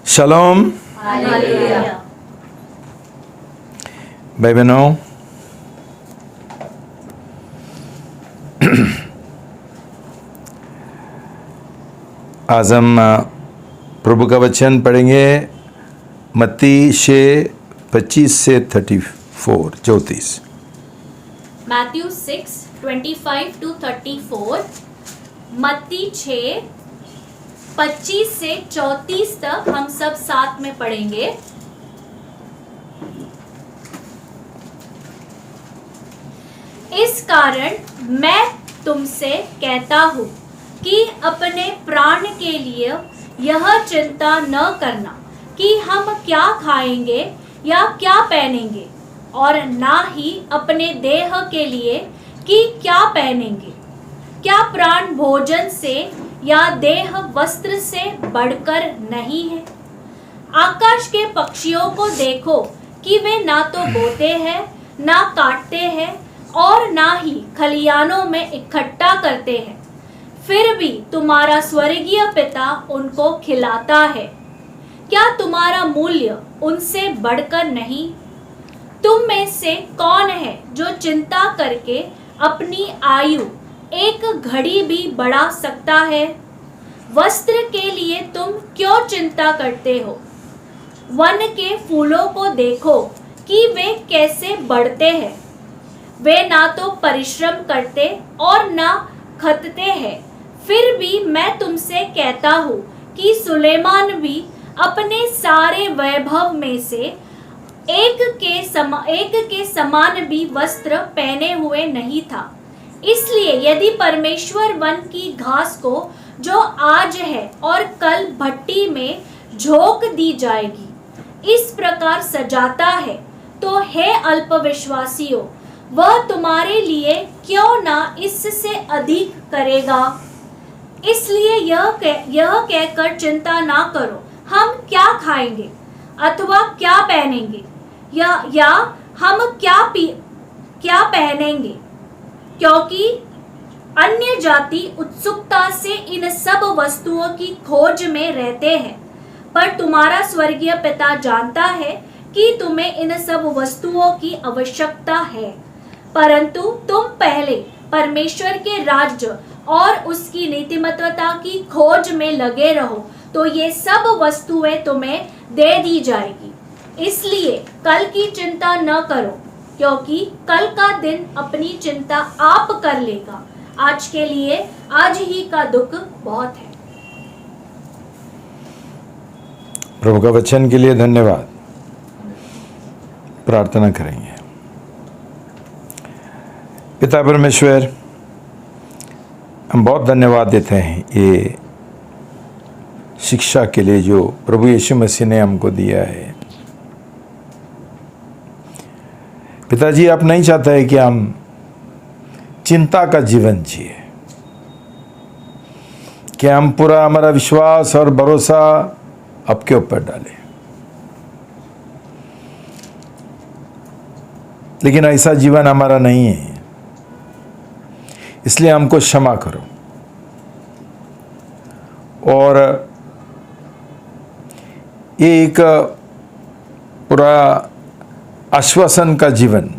शलोम भाई बहनों, आज हम प्रभु का वचन पढ़ेंगे मत्ती 6:25 से 34। Matthew 6:25-34, मत्ती 6:25 से 34 तक हम सब साथ में पढ़ेंगे। इस कारण मैं तुमसे कहता हूँ कि अपने प्राण के लिए यह चिंता न करना कि हम क्या खाएंगे या क्या पहनेंगे, और ना ही अपने देह के लिए कि क्या पहनेंगे। क्या प्राण भोजन से या देह वस्त्र से बढ़कर नहीं है? आकाश के पक्षियों को देखो कि वे ना तो बोते हैं, ना काटते हैं, और ना ही खलियानों में इकट्ठा करते हैं, फिर भी तुम्हारा स्वर्गीय पिता उनको खिलाता है। क्या तुम्हारा मूल्य उनसे बढ़कर नहीं? तुम में से कौन है जो चिंता करके अपनी आयु एक घड़ी भी बढ़ा सकता है? वस्त्र के लिए तुम क्यों चिंता करते हो? वन के फूलों को देखो कि वे कैसे बढ़ते हैं। वे ना तो परिश्रम करते और ना खटते हैं, फिर भी मैं तुमसे कहता हूँ कि सुलेमान भी अपने सारे वैभव में से एक के समान भी वस्त्र पहने हुए नहीं था। इसलिए यदि परमेश्वर वन की घास को जो आज है और कल भट्टी में झोंक दी जाएगी इस प्रकार सजाता है, तो हे अल्पविश्वासियों, वह तुम्हारे लिए क्यों ना इससे अधिक करेगा। इसलिए यह कहकर चिंता ना करो, हम क्या खाएंगे अथवा क्या पहनेंगे, या हम क्या पहनेंगे, क्योंकि अन्य जाति उत्सुकता से इन सब वस्तुओं की खोज में रहते हैं। पर तुम्हारा स्वर्गीय पिता जानता है कि तुम्हें इन सब वस्तुओं की आवश्यकता है। परंतु तुम पहले परमेश्वर के राज्य और उसकी नीतिमत्ता की खोज में लगे रहो, तो ये सब वस्तुएं तुम्हें दे दी जाएगी। इसलिए कल की चिंता न करो, क्योंकि कल का दिन अपनी चिंता आप कर लेगा। आज के लिए आज ही का दुख बहुत है। प्रभु का वचन के लिए धन्यवाद। प्रार्थना करेंगे। पिता परमेश्वर, हम बहुत धन्यवाद देते हैं ये शिक्षा के लिए जो प्रभु यीशु मसीह ने हमको दिया है। पिताजी, आप नहीं चाहते हैं कि हम चिंता का जीवन जिए, कि हम पूरा हमारा विश्वास और भरोसा आपके ऊपर डालें। लेकिन ऐसा जीवन हमारा नहीं है, इसलिए हमको क्षमा करो और ये एक पूरा आश्वासन का जीवन,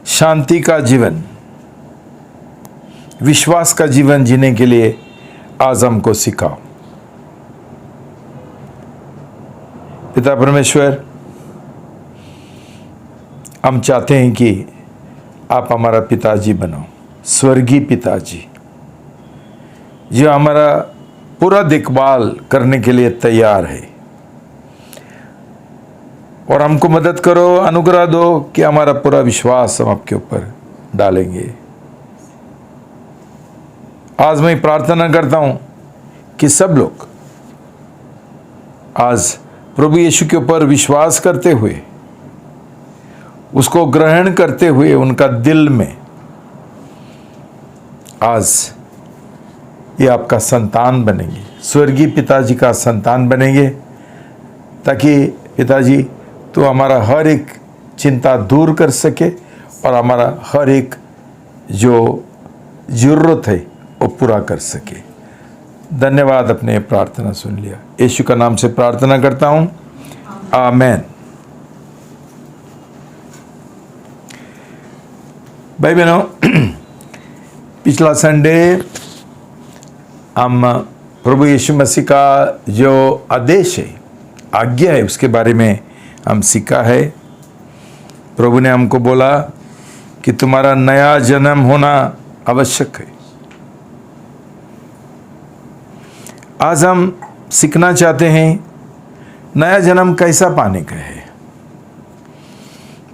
शांति का जीवन, विश्वास का जीवन जीने के लिए आज हमको सिखाओ। पिता परमेश्वर, हम चाहते हैं कि आप हमारा पिताजी बनो, स्वर्गीय पिताजी, जो हमारा पूरा देखभाल करने के लिए तैयार है। और हमको मदद करो, अनुग्रह दो कि हमारा पूरा विश्वास हम आपके ऊपर डालेंगे। आज मैं प्रार्थना करता हूं कि सब लोग आज प्रभु यीशु के ऊपर विश्वास करते हुए, उसको ग्रहण करते हुए उनका दिल में आज ये आपका संतान बनेंगे, स्वर्गीय पिताजी का संतान बनेंगे, ताकि पिताजी तो हमारा हर एक चिंता दूर कर सके और हमारा हर एक जो ज़रूरत है वो पूरा कर सके। धन्यवाद, अपने प्रार्थना सुन लिया। यीशु का नाम से प्रार्थना करता हूँ, आमेन। भाई बहनों, पिछला संडे हम प्रभु यीशु मसीह का जो आदेश है, आज्ञा है, उसके बारे में हम सीखा है। प्रभु ने हमको बोला कि तुम्हारा नया जन्म होना आवश्यक है। आज हम सीखना चाहते हैं नया जन्म कैसा पाने का है।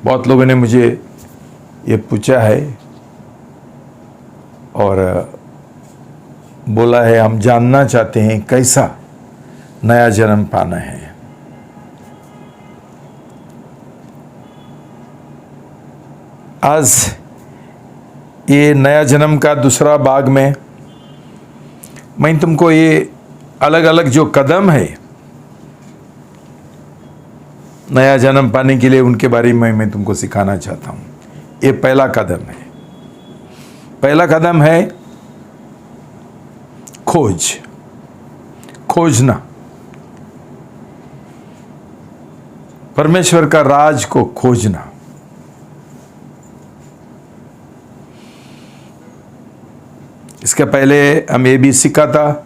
बहुत लोगों ने मुझे ये पूछा है और बोला है, हम जानना चाहते हैं कैसा नया जन्म पाना है। आज ये नया जन्म का दूसरा भाग में मैं तुमको ये अलग अलग जो कदम है नया जन्म पाने के लिए, उनके बारे में मैं तुमको सिखाना चाहता हूँ। ये पहला कदम है। पहला कदम है खोजना। परमेश्वर का राज को खोजना। इसके पहले हम ये भी सीखा था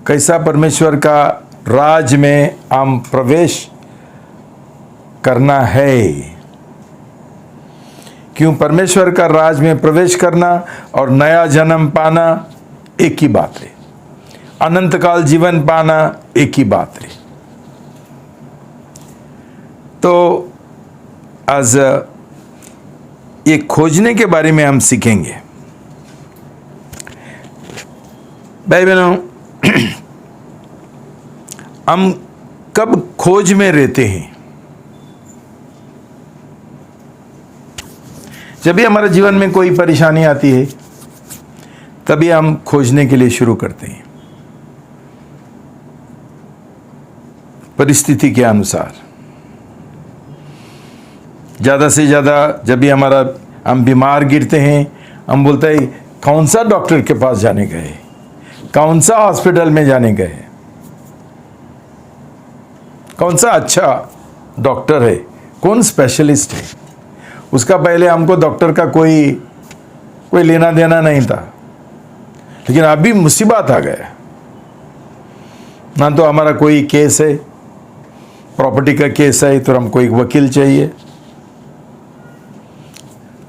कैसा परमेश्वर का राज में हम प्रवेश करना है। क्यों परमेश्वर का राज में प्रवेश करना और नया जन्म पाना एक ही बात है। अनंत काल जीवन पाना एक ही बात है। तो आज ये खोजने के बारे में हम सीखेंगे। भाई बहनों, हम कब खोज में रहते हैं? जब भी हमारे जीवन में कोई परेशानी आती है तभी हम खोजने के लिए शुरू करते हैं, परिस्थिति के अनुसार। ज़्यादा से ज़्यादा जब भी हम बीमार गिरते हैं, हम बोलते हैं कौन सा डॉक्टर के पास जाने गए, कौन सा हॉस्पिटल में जाने गए, कौन सा अच्छा डॉक्टर है, कौन स्पेशलिस्ट है। उसका पहले हमको डॉक्टर का कोई लेना देना नहीं था। लेकिन अभी मुसीबत आ गया ना, तो हमारा कोई केस है, प्रॉपर्टी का केस है तो हमको एक वकील चाहिए,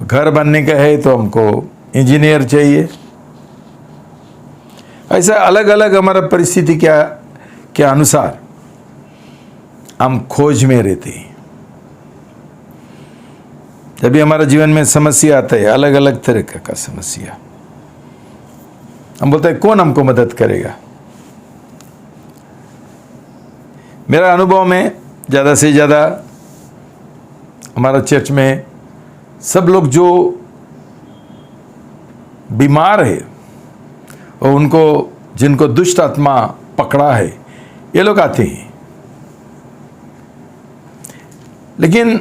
घर बनने का है तो हमको इंजीनियर चाहिए। ऐसा अलग अलग हमारा परिस्थिति के अनुसार हम खोज में रहते हैं। जब भी हमारा जीवन में समस्या आता है, अलग अलग तरह का समस्या, हम बोलते हैं कौन हमको मदद करेगा। मेरा अनुभव में ज़्यादा से ज़्यादा हमारा चर्च में सब लोग जो बीमार है और जिनको दुष्ट आत्मा पकड़ा है, ये लोग आते हैं। लेकिन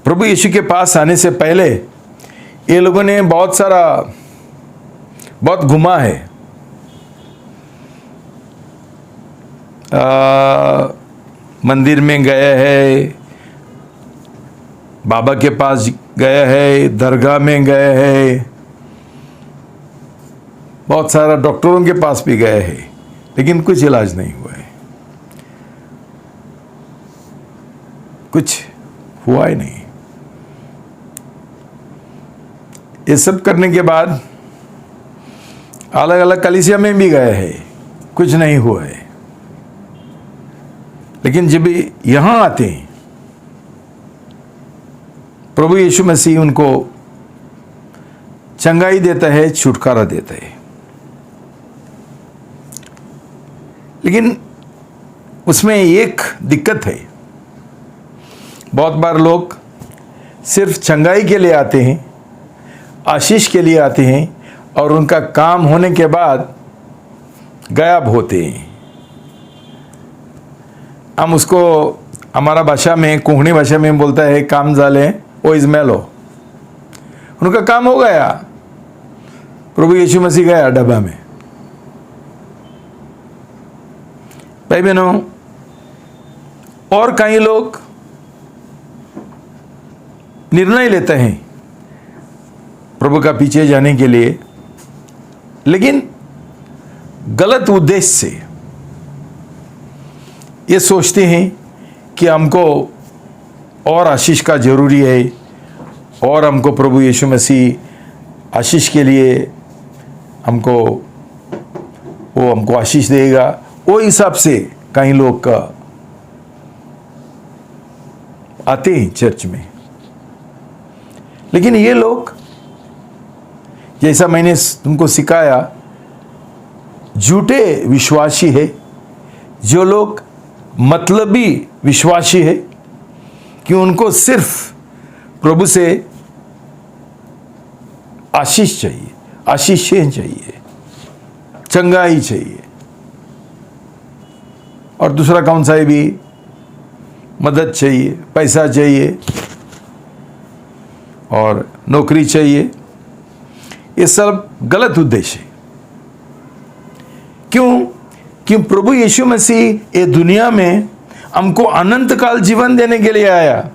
प्रभु यीशु के पास आने से पहले ये लोगों ने बहुत घुमा है। मंदिर में गया है, बाबा के पास गया है, दरगाह में गया है, बहुत सारा डॉक्टरों के पास भी गए हैं, लेकिन कुछ इलाज नहीं हुआ है, कुछ हुआ ही नहीं। ये सब करने के बाद अलग अलग कलीसिया में भी गए हैं, कुछ नहीं हुआ है। लेकिन जब यहां आते हैं, प्रभु यीशु मसीह उनको चंगाई देता है, छुटकारा देता है। लेकिन उसमें एक दिक्कत है। बहुत बार लोग सिर्फ चंगाई के लिए आते हैं, आशीष के लिए आते हैं, और उनका काम होने के बाद गायब होते हैं। हम उसको हमारा भाषा में, कोंकणी भाषा में बोलता है काम झाले ओ इजमेलो। उनका काम हो गया, प्रभु यीशु मसीह गया डब्बा में। भाई बहनों, और कई लोग निर्णय लेते हैं प्रभु का पीछे जाने के लिए, लेकिन गलत उद्देश्य से। ये सोचते हैं कि हमको और आशीष का जरूरी है, और हमको प्रभु यीशु मसीह आशीष के लिए वो हमको आशीष देगा। वो हिसाब से कई लोग आते हैं चर्च में। लेकिन ये लोग, जैसा मैंने तुमको सिखाया, झूठे विश्वासी है। जो लोग मतलबी विश्वासी है कि उनको सिर्फ प्रभु से आशीष चाहिए, आशीषें चाहिए, चंगाई चाहिए, और दूसरा कौन सा है भी, मदद चाहिए, पैसा चाहिए और नौकरी चाहिए। ये सब गलत उद्देश्य है। क्यों प्रभु यीशु मसीह ये दुनिया में हमको अनंत काल जीवन देने के लिए आया,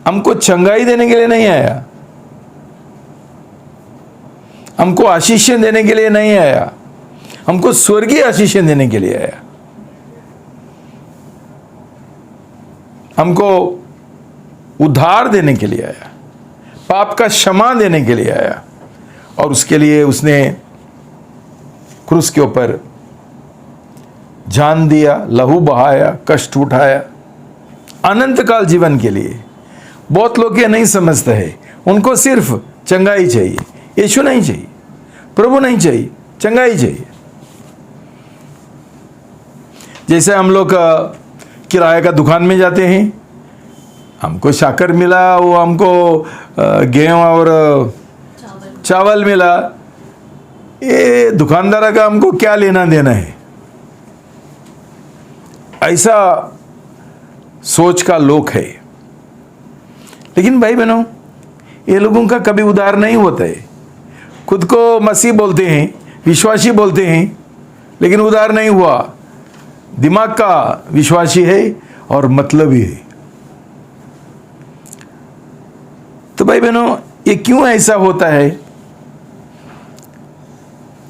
हमको चंगाई देने के लिए नहीं आया, हमको आशीषें देने के लिए नहीं आया, हमको स्वर्गीय आशीषें देने के लिए आया। हमको उद्धार देने के लिए आया, पाप का क्षमा देने के लिए आया, और उसके लिए उसने क्रूस के ऊपर जान दिया, लहू बहाया, कष्ट उठाया, अनंत काल जीवन के लिए। बहुत लोग ये नहीं समझते हैं, उनको सिर्फ चंगाई चाहिए, यीशु नहीं चाहिए, प्रभु नहीं चाहिए, चंगाई चाहिए। जैसे हम लोग किराए का दुकान में जाते हैं, हमको शाकर मिला, वो हमको गेहूं और चावल मिला, ये दुकानदार का हमको क्या लेना देना है। ऐसा सोच का लोग है। लेकिन भाई बहनों, ये लोगों का कभी उद्धार नहीं होता है। खुद को मसीह बोलते हैं, विश्वासी बोलते हैं, लेकिन उद्धार नहीं हुआ। दिमाग का विश्वासी है और मतलबी है। तो भाई बहनों, ये क्यों ऐसा होता है?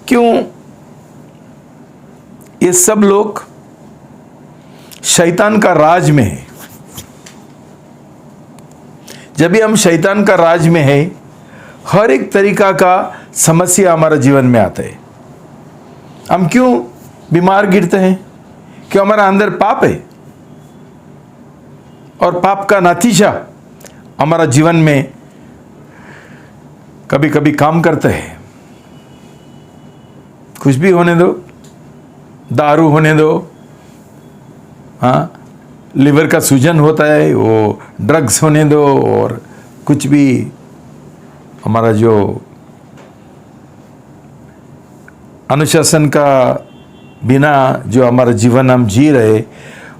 क्यों ये सब लोग शैतान का राज में है? जब भी हम शैतान का राज में है, हर एक तरीका का समस्या हमारा जीवन में आता है। हम क्यों बीमार गिरते हैं? क्यों हमारा अंदर पाप है, और पाप का नतीजा हमारा जीवन में कभी कभी काम करता है। कुछ भी होने दो, दारू होने दो, हाँ, लिवर का सूजन होता है, वो ड्रग्स होने दो, और कुछ भी हमारा जो अनुशासन का बिना जो हमारा जीवन हम जी रहे,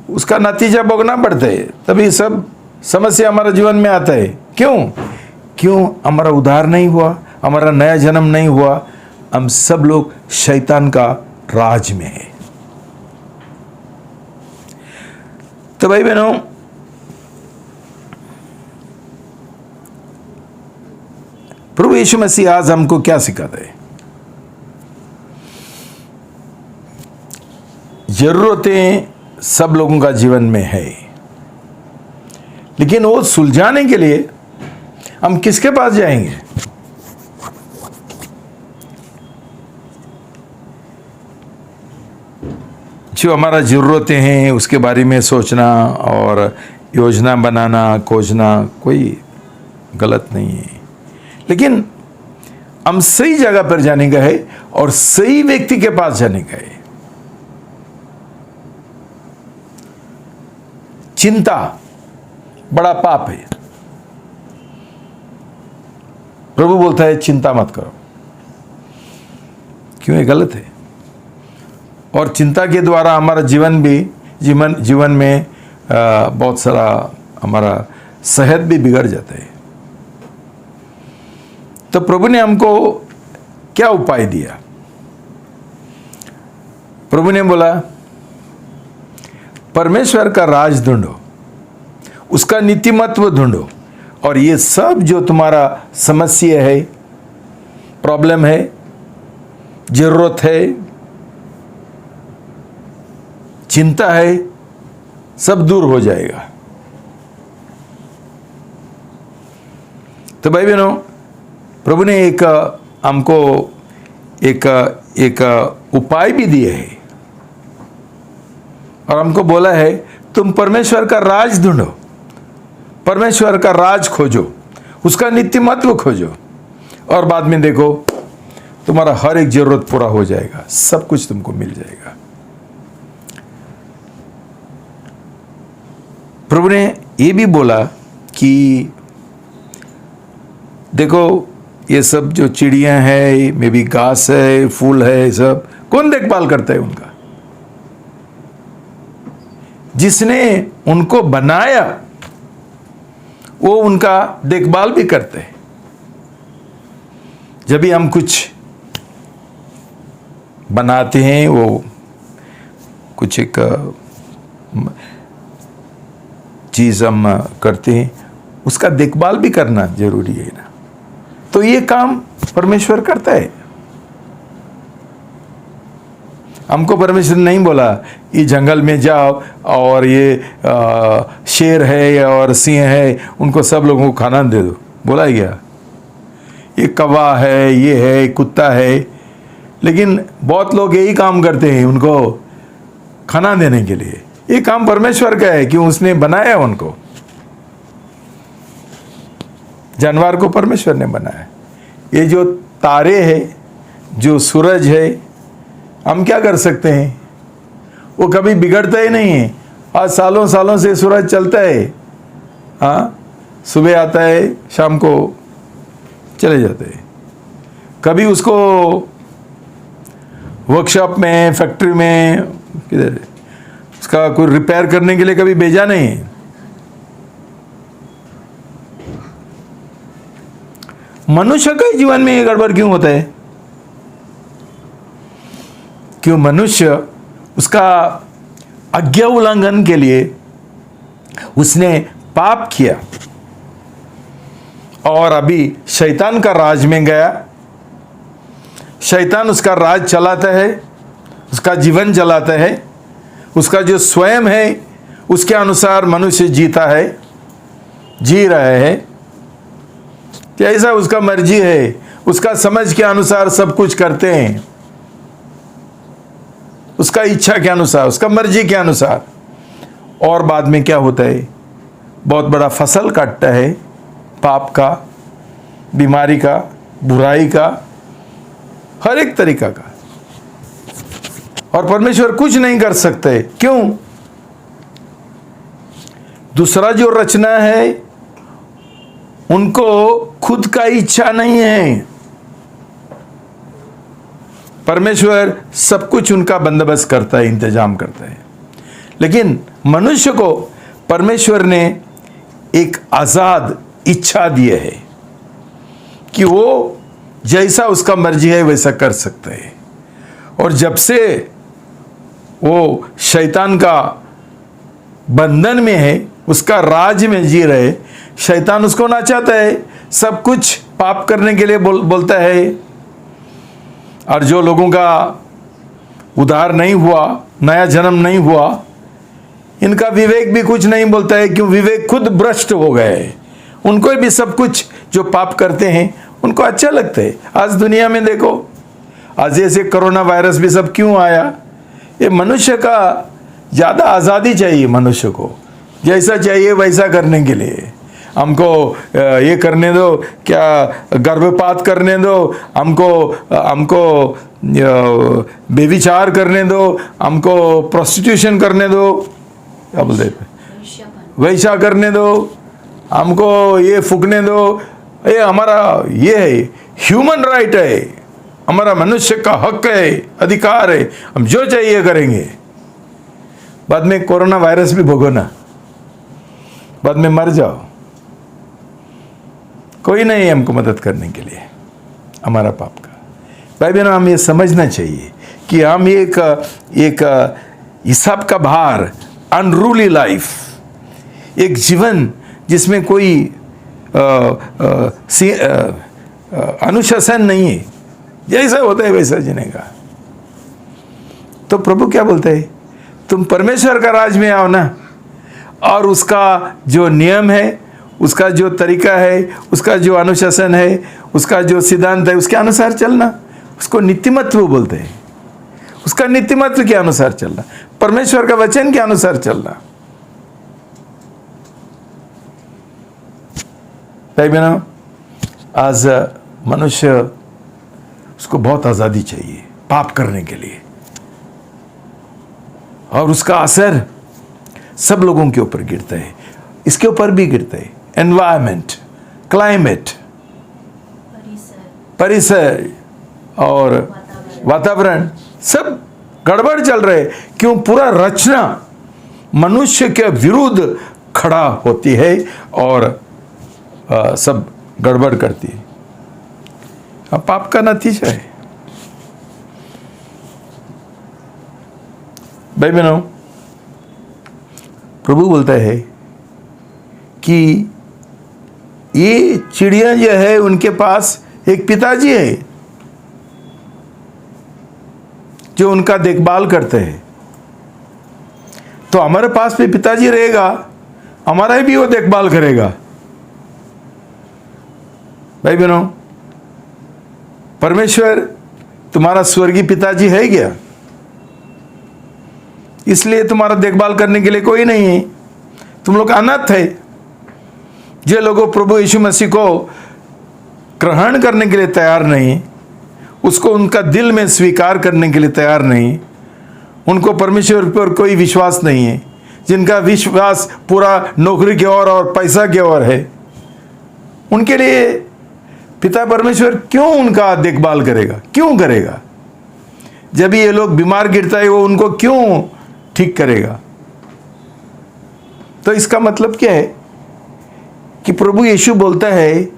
उसका नतीजा भोगना पड़ता है। तभी सब समस्या हमारा जीवन में आता है। क्यों हमारा उद्धार नहीं हुआ, हमारा नया जन्म नहीं हुआ। हम सब लोग शैतान का राज में है। तो भाई बहनों, प्रभु यीशु मसीह आज हमको क्या सिखाता है? जरूरतें सब लोगों का जीवन में है, लेकिन वो सुलझाने के लिए हम किसके पास जाएंगे? जो हमारा जरूरतें हैं उसके बारे में सोचना और योजना बनाना, खोजना कोई गलत नहीं है, लेकिन हम सही जगह पर जाने का है और सही व्यक्ति के पास जाने का है। चिंता बड़ा पाप है। प्रभु बोलता है चिंता मत करो। क्यों? ये गलत है। और चिंता के द्वारा हमारा जीवन में बहुत सारा हमारा सेहत भी बिगड़ जाता है। तो प्रभु ने हमको क्या उपाय दिया? प्रभु ने बोला परमेश्वर का राज ढूंढो, उसका नीतिमत्व ढूंढो, और ये सब जो तुम्हारा समस्या है, प्रॉब्लम है, जरूरत है, चिंता है, सब दूर हो जाएगा। तो भाई बहनों, प्रभु ने हमको एक उपाय भी दिए है और हमको बोला है तुम परमेश्वर का राज ढूंढो, परमेश्वर का राज खोजो, उसका नीतिमत्व खोजो, और बाद में देखो तुम्हारा हर एक जरूरत पूरा हो जाएगा, सब कुछ तुमको मिल जाएगा। प्रभु ने ये भी बोला कि देखो ये सब जो चिड़ियां हैं, मे भी घास है, फूल है, सब कौन देखभाल करता है उनका? जिसने उनको बनाया वो उनका देखभाल भी करते हैं। जब भी हम कुछ बनाते हैं, वो कुछ एक चीज हम करते हैं, उसका देखभाल भी करना जरूरी है ना। तो ये काम परमेश्वर करता है। हमको परमेश्वर नहीं बोला ये जंगल में जाओ और ये शेर है और सिंह है, उनको सब लोगों को खाना दे दो, बोला गया? ये कौवा है, ये है, कुत्ता है, लेकिन बहुत लोग यही काम करते हैं उनको खाना देने के लिए। ये काम परमेश्वर का है, क्यों? उसने बनाया उनको। जानवर को परमेश्वर ने बनाया। ये जो तारे हैं, जो सूरज है, हम क्या कर सकते हैं? वो कभी बिगड़ता ही नहीं है। आज सालों सालों से सूरज चलता है, हाँ, सुबह आता है, शाम को चले जाते हैं। कभी उसको वर्कशॉप में, फैक्ट्री में, किधर उसका कोई रिपेयर करने के लिए कभी भेजा नहीं। मनुष्य के जीवन में ये गड़बड़ क्यों होता है? क्यों? मनुष्य उसका आज्ञा उल्लंघन के लिए उसने पाप किया और अभी शैतान का राज में गया। शैतान उसका राज चलाता है, उसका जीवन चलाता है, उसका जो स्वयं है उसके अनुसार मनुष्य जीता है, जी रहा है, जैसा उसका मर्जी है, उसका समझ के अनुसार सब कुछ करते हैं, उसका इच्छा के अनुसार, उसका मर्जी के अनुसार। और बाद में क्या होता है? बहुत बड़ा फसल काटता है, पाप का, बीमारी का, बुराई का, हर एक तरीका का। और परमेश्वर कुछ नहीं कर सकते। क्यों? दूसरा जो रचना है उनको खुद का इच्छा नहीं है। परमेश्वर सब कुछ उनका बंदोबस्त करता है, इंतजाम करता है। लेकिन मनुष्य को परमेश्वर ने एक आजाद इच्छा दी है कि वो जैसा उसका मर्जी है वैसा कर सकता है। और जब से वो शैतान का बंधन में है, उसका राज में जी रहे, शैतान उसको ना चाहता है, सब कुछ पाप करने के लिए बोलता है। और जो लोगों का उद्धार नहीं हुआ, नया जन्म नहीं हुआ, इनका विवेक भी कुछ नहीं बोलता है, क्यों? विवेक खुद भ्रष्ट हो गए। उनको भी सब कुछ जो पाप करते हैं उनको अच्छा लगता है। आज दुनिया में देखो, आज जैसे कोरोना वायरस भी सब क्यों आया? ये मनुष्य का ज़्यादा आज़ादी चाहिए, मनुष्य को जैसा चाहिए वैसा करने के लिए। हमको ये करने दो, क्या गर्भपात करने दो, हमको बेविचार करने दो, हमको प्रोस्टिट्यूशन करने दो, क्या बोलते हैं, वैसा करने दो, हमको ये फूकने दो। ये हमारा ये है, ह्यूमन राइट है, हमारा मनुष्य का हक है, अधिकार है, हम जो चाहिए करेंगे। बाद में कोरोना वायरस भी भोगो ना, बाद में मर जाओ, कोई नहीं है हमको मदद करने के लिए। हमारा पाप का। भाई बहनों, हम ये समझना चाहिए कि हम एक हिसाब का भार, अनरूली लाइफ, एक जीवन जिसमें कोई अनुशासन नहीं है, जैसा होता है वैसा जीने का। तो प्रभु क्या बोलते हैं, तुम परमेश्वर का राज में आओ ना, और उसका जो नियम है, उसका जो तरीका है, उसका जो अनुशासन है, उसका जो सिद्धांत है, उसके अनुसार चलना। उसको नीतिमत्व बोलते हैं। उसका नीतिमत्व के अनुसार चलना, परमेश्वर का वचन के अनुसार चलना। भाई बहनों, आज मनुष्य, उसको बहुत आज़ादी चाहिए पाप करने के लिए, और उसका असर सब लोगों के ऊपर गिरता है। इसके ऊपर भी गिरता है। एनवायरमेंट, क्लाइमेट, परिसर और वातावरण सब गड़बड़ चल रहे। क्यों? पूरा रचना मनुष्य के विरुद्ध खड़ा होती है और सब गड़बड़ करती है। अब पाप का नतीजा है। भाई बहनों, प्रभु बोलता है कि ये चिड़िया जो है, उनके पास एक पिताजी है जो उनका देखभाल करते हैं। तो हमारे पास भी पिताजी रहेगा, हमारा भी वो देखभाल करेगा। भाई बहनों, परमेश्वर तुम्हारा स्वर्गीय पिताजी है क्या? इसलिए तुम्हारा देखभाल करने के लिए कोई नहीं है। तुम लोग अनाथ है। जो लोगों प्रभु यीशु मसीह को ग्रहण करने के लिए तैयार नहीं, उसको उनका दिल में स्वीकार करने के लिए तैयार नहीं, उनको परमेश्वर पर कोई विश्वास नहीं है, जिनका विश्वास पूरा नौकरी की ओर और पैसा की ओर है, उनके लिए पिता परमेश्वर क्यों उनका देखभाल करेगा? क्यों करेगा? जब ये लोग बीमार गिरता है, वो उनको क्यों ठीक करेगा? तो इसका मतलब क्या है कि प्रभु यीशु बोलता है,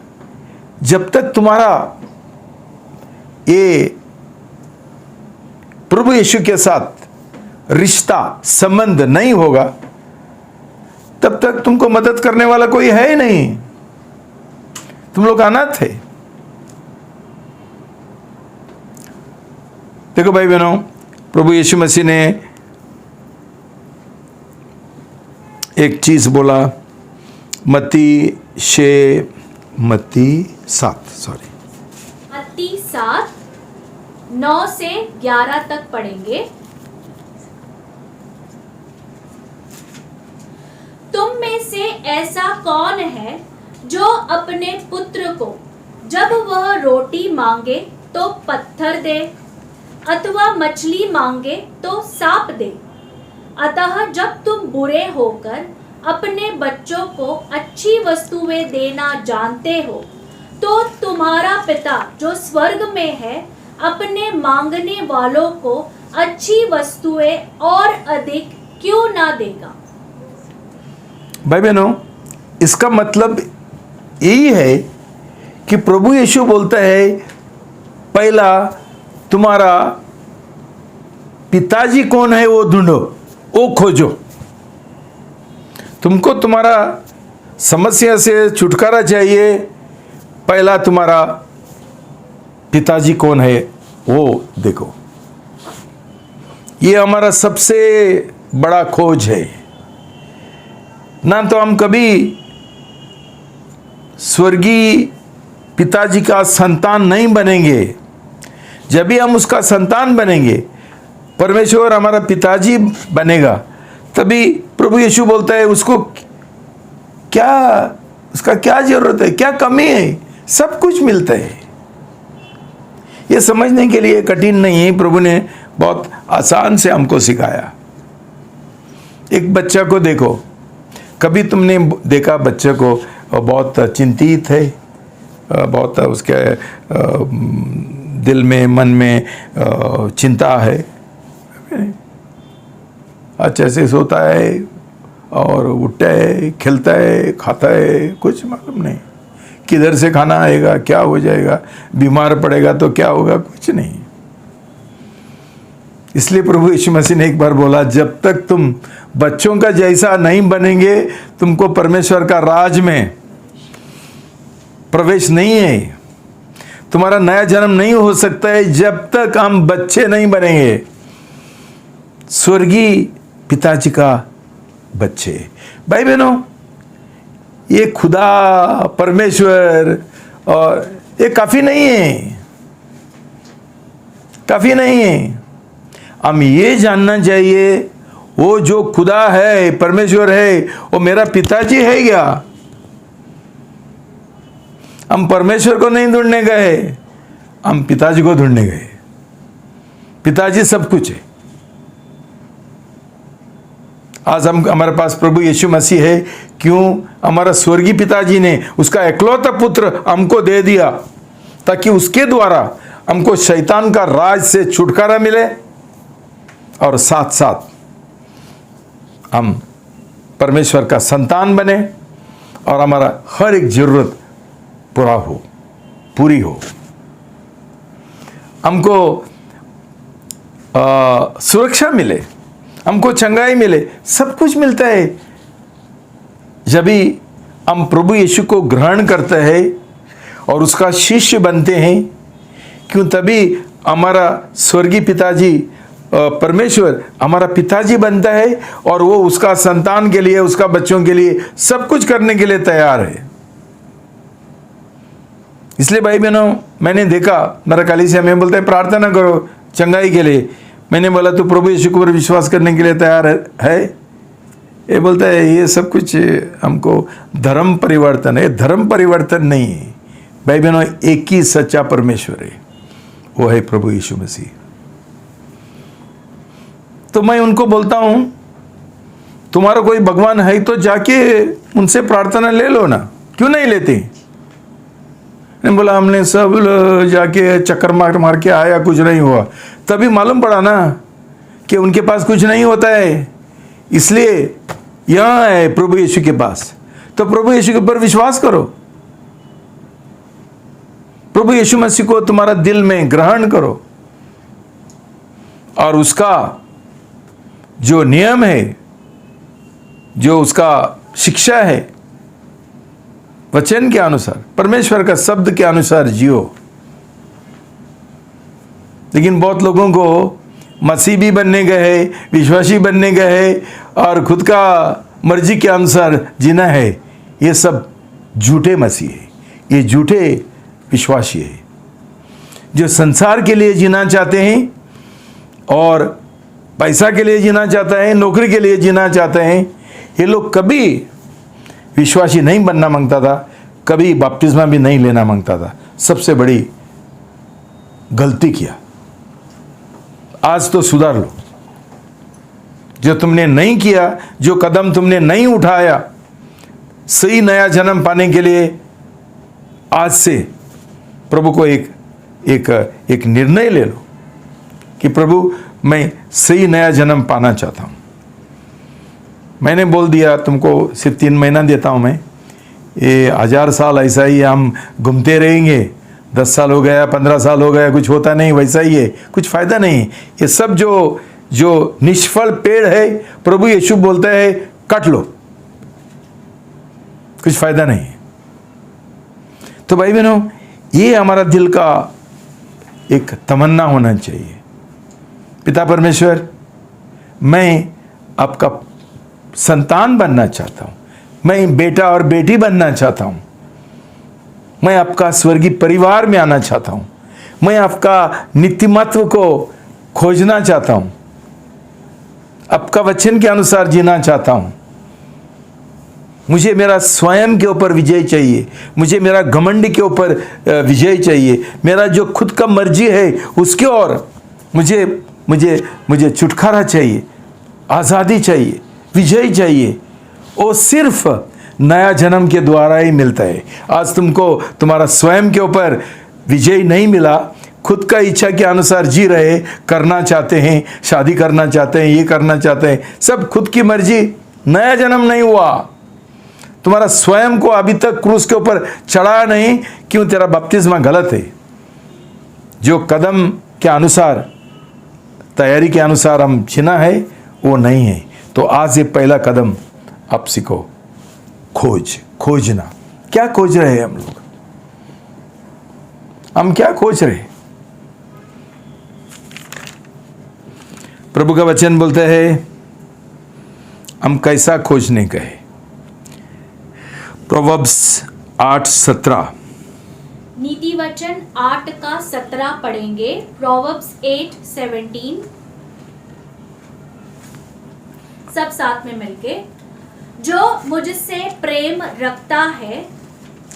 जब तक तुम्हारा ये प्रभु यीशु के साथ रिश्ता, संबंध नहीं होगा, तब तक तुमको मदद करने वाला कोई है ही नहीं। तुम लोग अनाथ है। देखो भाई बहनों, प्रभु यीशु मसीह ने एक चीज बोला, मत्ती 7 9 से 11 तक पढ़ेंगे। तुम में से ऐसा कौन है जो अपने पुत्र को जब वह रोटी मांगे तो पत्थर दे, अथवा मछली मांगे तो सांप दे? अतः जब तुम बुरे होकर अपने बच्चों को अच्छी वस्तुएं देना जानते हो, तो तुम्हारा पिता जो स्वर्ग में है अपने मांगने वालों को अच्छी वस्तुएं और अधिक क्यों ना देगा? भाई बहनों, इसका मतलब यही है कि प्रभु यीशु बोलता है, पहला तुम्हारा पिताजी कौन है वो ढूंढो, वो खोजो। तुमको तुम्हारा समस्या से छुटकारा चाहिए, पहला तुम्हारा पिताजी कौन है वो देखो। ये हमारा सबसे बड़ा खोज है। ना तो हम कभी स्वर्गीय पिताजी का संतान नहीं बनेंगे। जब भी हम उसका संतान बनेंगे, परमेश्वर हमारा पिताजी बनेगा, तभी प्रभु यीशु बोलता है उसको क्या, उसका क्या जरूरत है, क्या कमी है, सब कुछ मिलता है। ये समझने के लिए कठिन नहीं है, प्रभु ने बहुत आसान से हमको सिखाया। एक बच्चा को देखो, कभी तुमने देखा बच्चे को बहुत चिंतित है, बहुत उसके दिल में, मन में चिंता है, अच्छे से सोता है और उठता है, खेलता है, खाता है, कुछ मालूम नहीं, किधर से खाना आएगा, क्या हो जाएगा, बीमार पड़ेगा तो क्या होगा, कुछ नहीं। इसलिए प्रभु यीशु मसीह ने एक बार बोला, जब तक तुम बच्चों का जैसा नहीं बनेंगे तुमको परमेश्वर का राज में प्रवेश नहीं है। तुम्हारा नया जन्म नहीं हो सकता है जब तक हम बच्चे नहीं बनेंगे, स्वर्गीय पिताजी का बच्चे। भाई बहनों, ये खुदा परमेश्वर और ये काफी नहीं है, काफी नहीं है। हम ये जानना चाहिए वो जो खुदा है, परमेश्वर है, वो मेरा पिताजी है क्या? हम परमेश्वर को नहीं ढूंढने गए, हम पिताजी को ढूंढने गए। पिताजी सब कुछ है। आज हमारे पास प्रभु यीशु मसीह है, क्यों? हमारा स्वर्गीय पिताजी ने उसका एकलौता पुत्र हमको दे दिया ताकि उसके द्वारा हमको शैतान का राज से छुटकारा मिले और साथ साथ हम परमेश्वर का संतान बने और हमारा हर एक जरूरत पूरी हो। हमको सुरक्षा मिले, हमको चंगाई मिले, सब कुछ मिलता है जब भी हम प्रभु यीशु को ग्रहण करते हैं और उसका शिष्य बनते हैं। क्यों? तभी हमारा स्वर्गीय पिताजी परमेश्वर हमारा पिताजी बनता है और वो उसका संतान के लिए, उसका बच्चों के लिए सब कुछ करने के लिए तैयार है। इसलिए भाई बहनों, मैंने देखा मेरा कलीसिया में बोलता है प्रार्थना करो चंगाई के लिए। मैंने बोला तो प्रभु यीशु के ऊपर विश्वास करने के लिए तैयार है? ये बोलता है ये सब कुछ हमको धर्म परिवर्तन है। धर्म परिवर्तन नहीं है भाई बहनों, एक ही सच्चा परमेश्वर है, वो है प्रभु यीशु मसीह। तो मैं उनको बोलता हूं, तुम्हारा कोई भगवान है तो जाके उनसे प्रार्थना ले लो ना, क्यों नहीं लेते? ने बोला हमने सब जाके चक्कर मार के आया, कुछ नहीं हुआ। तभी मालूम पड़ा ना कि उनके पास कुछ नहीं होता है, इसलिए यहां है प्रभु यीशु के पास। तो प्रभु यीशु के ऊपर विश्वास करो, प्रभु यीशु मसीह को तुम्हारा दिल में ग्रहण करो और उसका जो नियम है, जो उसका शिक्षा है, वचन के अनुसार, परमेश्वर का शब्द के अनुसार जियो। लेकिन बहुत लोगों को मसीह भी बनने गए, विश्वासी बनने गए और खुद का मर्जी के अनुसार जीना है, ये सब झूठे मसीह है, ये झूठे विश्वासी है जो संसार के लिए जीना चाहते हैं और पैसा के लिए जीना चाहते हैं, नौकरी के लिए जीना चाहते हैं। ये लोग कभी विश्वासी नहीं बनना मांगता था, कभी बपतिस्मा भी नहीं लेना मांगता था। सबसे बड़ी गलती किया। आज तो सुधार लो। जो तुमने नहीं किया, जो कदम तुमने नहीं उठाया सही नया जन्म पाने के लिए, आज से प्रभु को एक निर्णय ले लो कि प्रभु मैं सही नया जन्म पाना चाहता हूं। मैंने बोल दिया तुमको सिर्फ 3 महीना देता हूं मैं, ये 1000 साल ऐसा ही हम घूमते रहेंगे। 10 साल हो गया, 15 साल हो गया, कुछ होता नहीं, वैसा ही है, कुछ फायदा नहीं। ये सब जो निष्फल पेड़ है, प्रभु यीशु बोलता है काट लो, कुछ फायदा नहीं। तो भाई बहनों, ये हमारा दिल का एक तमन्ना होना चाहिए। पिता परमेश्वर, मैं आपका संतान बनना चाहता हूं, मैं बेटा और बेटी बनना चाहता हूं, मैं आपका स्वर्गीय परिवार में आना चाहता हूं, मैं आपका नित्यमत्व को खोजना चाहता हूं, आपका वचन के अनुसार जीना चाहता हूं। मुझे मेरा स्वयं के ऊपर विजय चाहिए, मुझे मेरा घमंड के ऊपर विजय चाहिए, मेरा जो खुद का मर्जी है उसके और मुझे छुटकारा चाहिए, आज़ादी चाहिए, विजय चाहिए। वो सिर्फ नया जन्म के द्वारा ही मिलता है। आज तुमको तुम्हारा स्वयं के ऊपर विजय नहीं मिला, खुद का इच्छा के अनुसार जी रहे, करना चाहते हैं, शादी करना चाहते हैं, ये करना चाहते हैं, सब खुद की मर्जी, नया जन्म नहीं हुआ। तुम्हारा स्वयं को अभी तक क्रूस के ऊपर चढ़ाया नहीं, क्यों? तेरा बपतिस्मा गलत है। जो कदम के अनुसार, तैयारी के अनुसार हम चुना है वो नहीं है। तो आज ये पहला कदम आप सीखो, खोजना। क्या खोज रहे हैं हम लोग? हम क्या खोज रहे हैं? प्रभु का वचन बोलते हैं हम कैसा खोजने का है। प्रोवर्ब्स 8:17, नीति वचन 8 का 17 पढ़ेंगे। प्रोवर्ब्स 8:17, सब साथ में मिलके। जो मुझसे प्रेम रखता है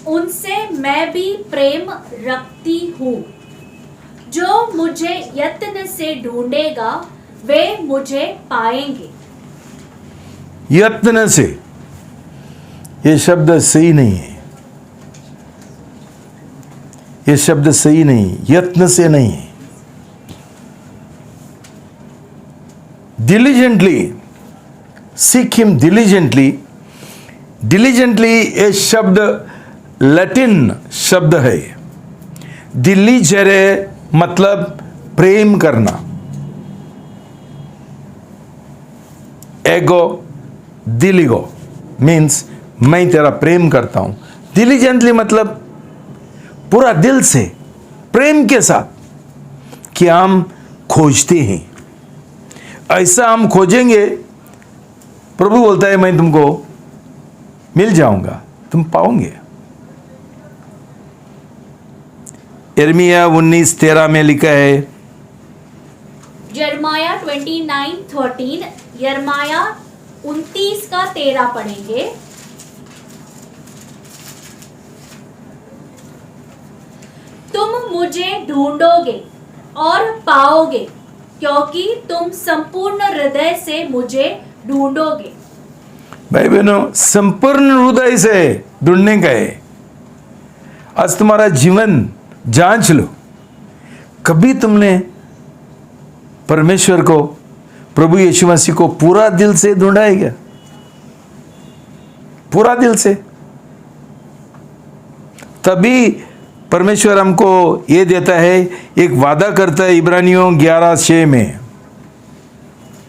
उनसे मैं भी प्रेम रखती हूँ। जो मुझे यत्न से ढूंढेगा वे मुझे पाएंगे। यत्न से, ये शब्द सही नहीं है। ये शब्द सही नहीं, यत्न से नहीं है। diligently, seek him diligently। diligently ये शब्द लैटिन शब्द है। दिलिजेरे मतलब प्रेम करना। एगो दिलिगो मीन्स मैं तेरा प्रेम करता हूं। दिलिजेंटली मतलब पूरा दिल से, प्रेम के साथ कि हम खोजते हैं। ऐसा हम खोजेंगे, प्रभु बोलता है मैं तुमको मिल जाऊंगा, तुम पाओगे। यिर्मयाह 19:13 में लिखा है, यिर्मयाह 29:13, यिर्मयाह 29 का 13 पढ़ेंगे। तुम मुझे ढूंढोगे और पाओगे क्योंकि तुम संपूर्ण हृदय से मुझे ढूंढोगे। भाई बहनों, संपूर्ण हृदय से ढूंढने का है। आज तुम्हारा जीवन जांच लो, कभी तुमने परमेश्वर को, प्रभु यीशु मसीह को पूरा दिल से ढूंढा है क्या? पूरा दिल से। तभी परमेश्वर हमको ये देता है, एक वादा करता है इब्रानियों 11:6 में।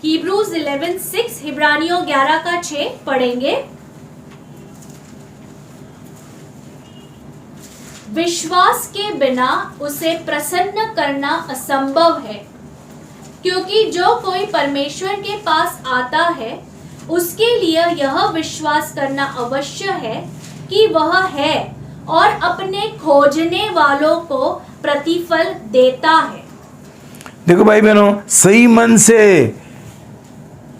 Hebrews 11:6, इब्रानियों 11 का 6 पढ़ेंगे। विश्वास के बिना उसे प्रसन्न करना असंभव है, क्योंकि जो कोई परमेश्वर के पास आता है उसके लिए यह विश्वास करना अवश्य है कि वह है और अपने खोजने वालों को प्रतिफल देता है। देखो भाई बहनों, सही मन से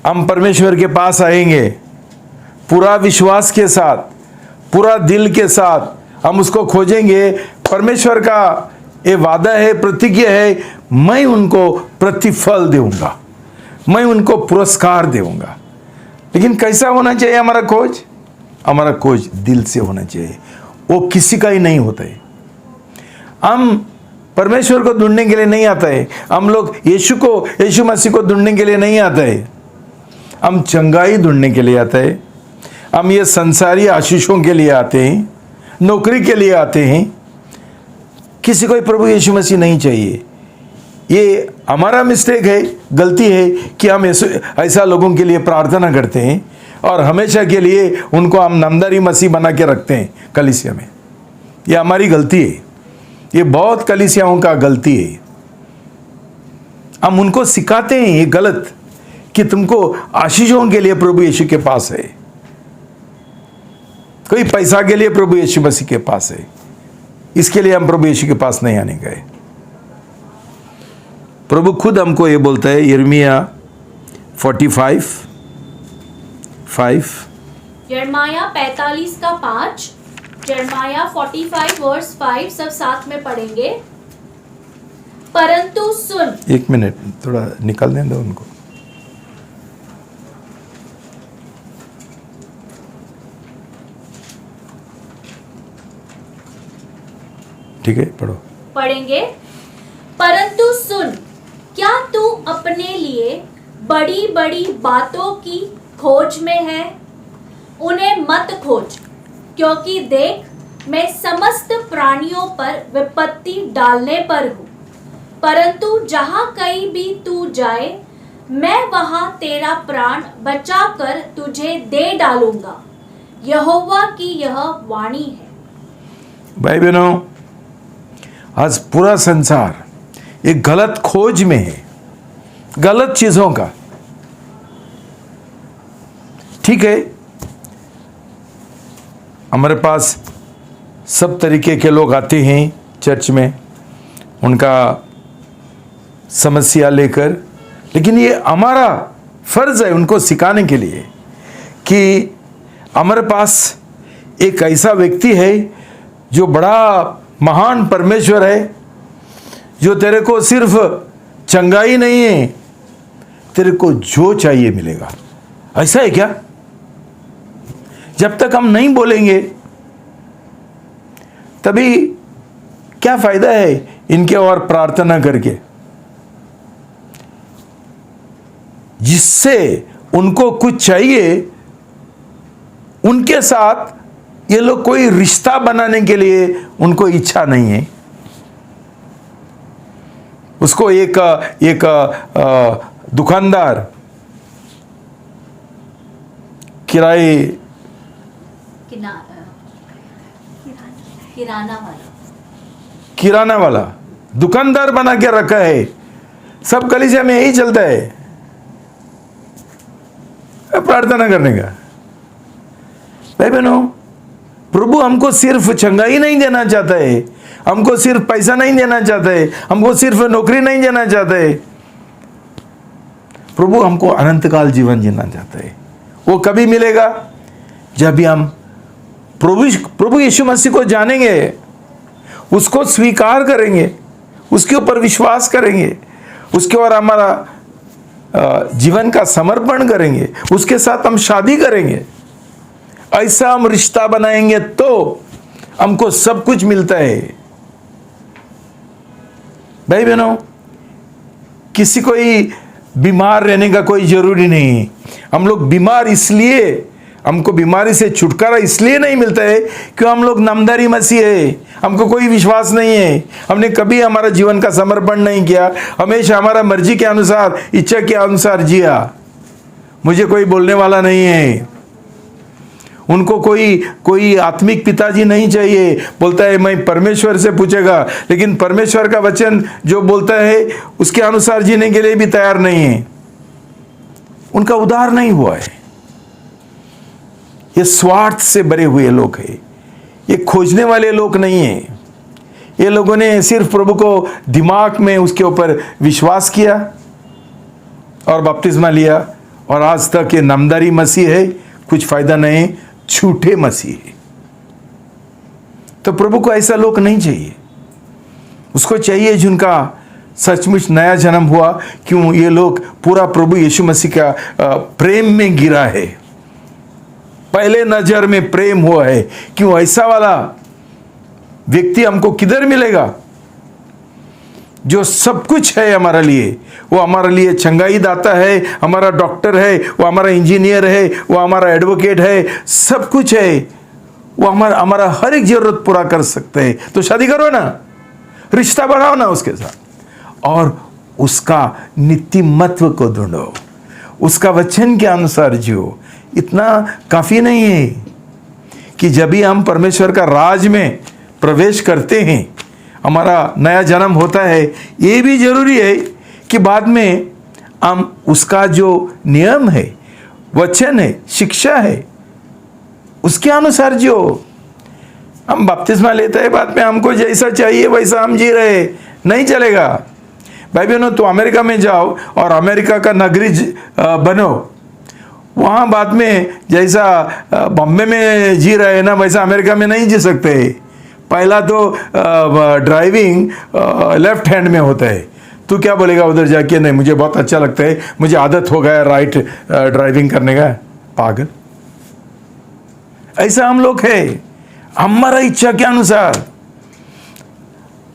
हम परमेश्वर के पास आएंगे, पूरा विश्वास के साथ, पूरा दिल के साथ हम उसको खोजेंगे। परमेश्वर का ये वादा है, प्रतिज्ञा है, मैं उनको प्रतिफल दूंगा, मैं उनको पुरस्कार दूंगा। लेकिन कैसा होना चाहिए हमारा खोज? हमारा खोज दिल से होना चाहिए, वो किसी का ही नहीं होता है। हम परमेश्वर को ढूंढने के लिए नहीं आता है, हम लोग यीशु मसीह को ढूंढने के लिए नहीं आता है, हम चंगाई ढूंढने के लिए आता है। हम ये संसारी आशीषों के लिए आते हैं, नौकरी के लिए आते हैं। किसी को प्रभु यीशु मसीह नहीं चाहिए। ये हमारा मिस्टेक है, गलती है कि हम ऐसा लोगों के लिए प्रार्थना करते हैं और हमेशा के लिए उनको हम नामदारी मसीह बना के रखते हैं कलीसिया में। ये हमारी गलती है, ये बहुत कलीसियाओं का गलती है। हम उनको सिखाते हैं ये गलत कि तुमको आशीषों के लिए प्रभु यीशु के पास है, कोई पैसा के लिए प्रभु यीशु मसीह के पास है। इसके लिए हम प्रभु यीशु के पास नहीं आने गए। प्रभु खुद हमको ये बोलता है, यिर्मयाह 45:5, यिर्मयाह 45 का 5, यिर्मयाह 45 वर्स 5, सब साथ में पढ़ेंगे। परंतु सुन, एक मिनट थोड़ा निकलने दो उनको। ठीक है, पढ़ो। पढ़ेंगे। परंतु सुन, क्या तू अपने लिए बड़ी बड़ी बातों की खोज में है? उन्हें मत खोज, क्योंकि देख मैं समस्त प्राणियों पर विपत्ति डालने पर हूँ, परंतु जहाँ कहीं भी तू जाए मैं वहाँ तेरा प्राण बचाकर तुझे दे डालूंगा। यहोवा की यह वाणी है। भाई बहनों, आज पूरा संसार एक गलत खोज में है, गलत चीजों का। ठीक है, हमारे पास सब तरीके के लोग आते हैं चर्च में, उनका समस्या लेकर, लेकिन ये हमारा फर्ज है उनको सिखाने के लिए कि हमारे पास एक ऐसा व्यक्ति है जो बड़ा महान परमेश्वर है, जो तेरे को सिर्फ चंगाई नहीं है, तेरे को जो चाहिए मिलेगा। ऐसा है क्या? जब तक हम नहीं बोलेंगे तभी क्या फायदा है इनके और प्रार्थना करके, जिससे उनको कुछ चाहिए उनके साथ ये लोग कोई रिश्ता बनाने के लिए उनको इच्छा नहीं है। उसको एक दुकानदार किराना वाला दुकानदार बना के रखा है। सब कलीसिया में यही चलता है, प्रार्थना करने का। भाई बहनों, प्रभु हमको सिर्फ चंगाई नहीं देना चाहता है, हमको सिर्फ पैसा नहीं देना चाहता है, हमको सिर्फ नौकरी नहीं देना चाहता है। प्रभु हमको अनंत काल जीवन जीना चाहता है। वो कभी मिलेगा जब भी हम प्रभु यीशु मसीह को जानेंगे, उसको स्वीकार करेंगे, उसके ऊपर विश्वास करेंगे, उसके ऊपर हमारा जीवन का समर्पण करेंगे, उसके साथ हम शादी करेंगे। ऐसा हम रिश्ता बनाएंगे तो हमको सब कुछ मिलता है। भाई बहनों, किसी कोई बीमार रहने का कोई जरूरी नहीं। हम लोग बीमार इसलिए, हमको बीमारी से छुटकारा इसलिए नहीं मिलता है कि हम लोग नामधारी मसीह है, हमको कोई विश्वास नहीं है, हमने कभी हमारा जीवन का समर्पण नहीं किया, हमेशा हमारा मर्जी के अनुसार, इच्छा के अनुसार जिया। मुझे कोई बोलने वाला नहीं है, उनको कोई आत्मिक पिताजी नहीं चाहिए। बोलता है मैं परमेश्वर से पूछेगा, लेकिन परमेश्वर का वचन जो बोलता है उसके अनुसार जीने के लिए भी तैयार नहीं है। उनका उद्धार नहीं हुआ है। ये स्वार्थ से भरे हुए लोग हैं, ये खोजने वाले लोग नहीं हैं। ये लोगों ने सिर्फ प्रभु को दिमाग में उसके ऊपर विश्वास किया और बपतिस्मा लिया, और आज तक ये नामधारी मसीह है, कुछ फायदा नहीं, झूठे मसीह है। तो प्रभु को ऐसा लोग नहीं चाहिए। उसको चाहिए जिनका सचमुच नया जन्म हुआ। क्यों? ये लोग पूरा प्रभु यीशु मसीह का प्रेम में गिरा है, पहले नजर में प्रेम हुआ है। क्यों? ऐसा वाला व्यक्ति हमको किधर मिलेगा? जो सब कुछ है हमारे लिए, वो हमारे लिए चंगाई दाता है, हमारा डॉक्टर है, वो हमारा इंजीनियर है, वो हमारा एडवोकेट है, सब कुछ है। वो हमारा हर एक जरूरत पूरा कर सकते हैं। तो शादी करो ना, रिश्ता बढ़ाओ ना उसके साथ, और उसका नीतिमत्व को ढूंढो, उसका वचन के अनुसार जियो। इतना काफी नहीं है कि जब भी हम परमेश्वर का राज में प्रवेश करते हैं, हमारा नया जन्म होता है, ये भी जरूरी है कि बाद में हम उसका जो नियम है, वचन है, शिक्षा है, उसके अनुसार जो हम बपतिस्मा लेते हैं, बाद में हमको जैसा चाहिए वैसा हम जी रहे, नहीं चलेगा। भाई बहनों, तो अमेरिका में जाओ और अमेरिका का नगरी बनो, वहाँ बाद में जैसा बॉम्बे में जी रहे हैं ना, वैसा अमेरिका में नहीं जी सकते। पहला तो ड्राइविंग लेफ्ट हैंड में होता है। तू क्या बोलेगा उधर जाके? नहीं, मुझे बहुत अच्छा लगता है, मुझे आदत हो गया राइट ड्राइविंग करने का। पागल, ऐसा हम लोग है। हमारा इच्छा के अनुसार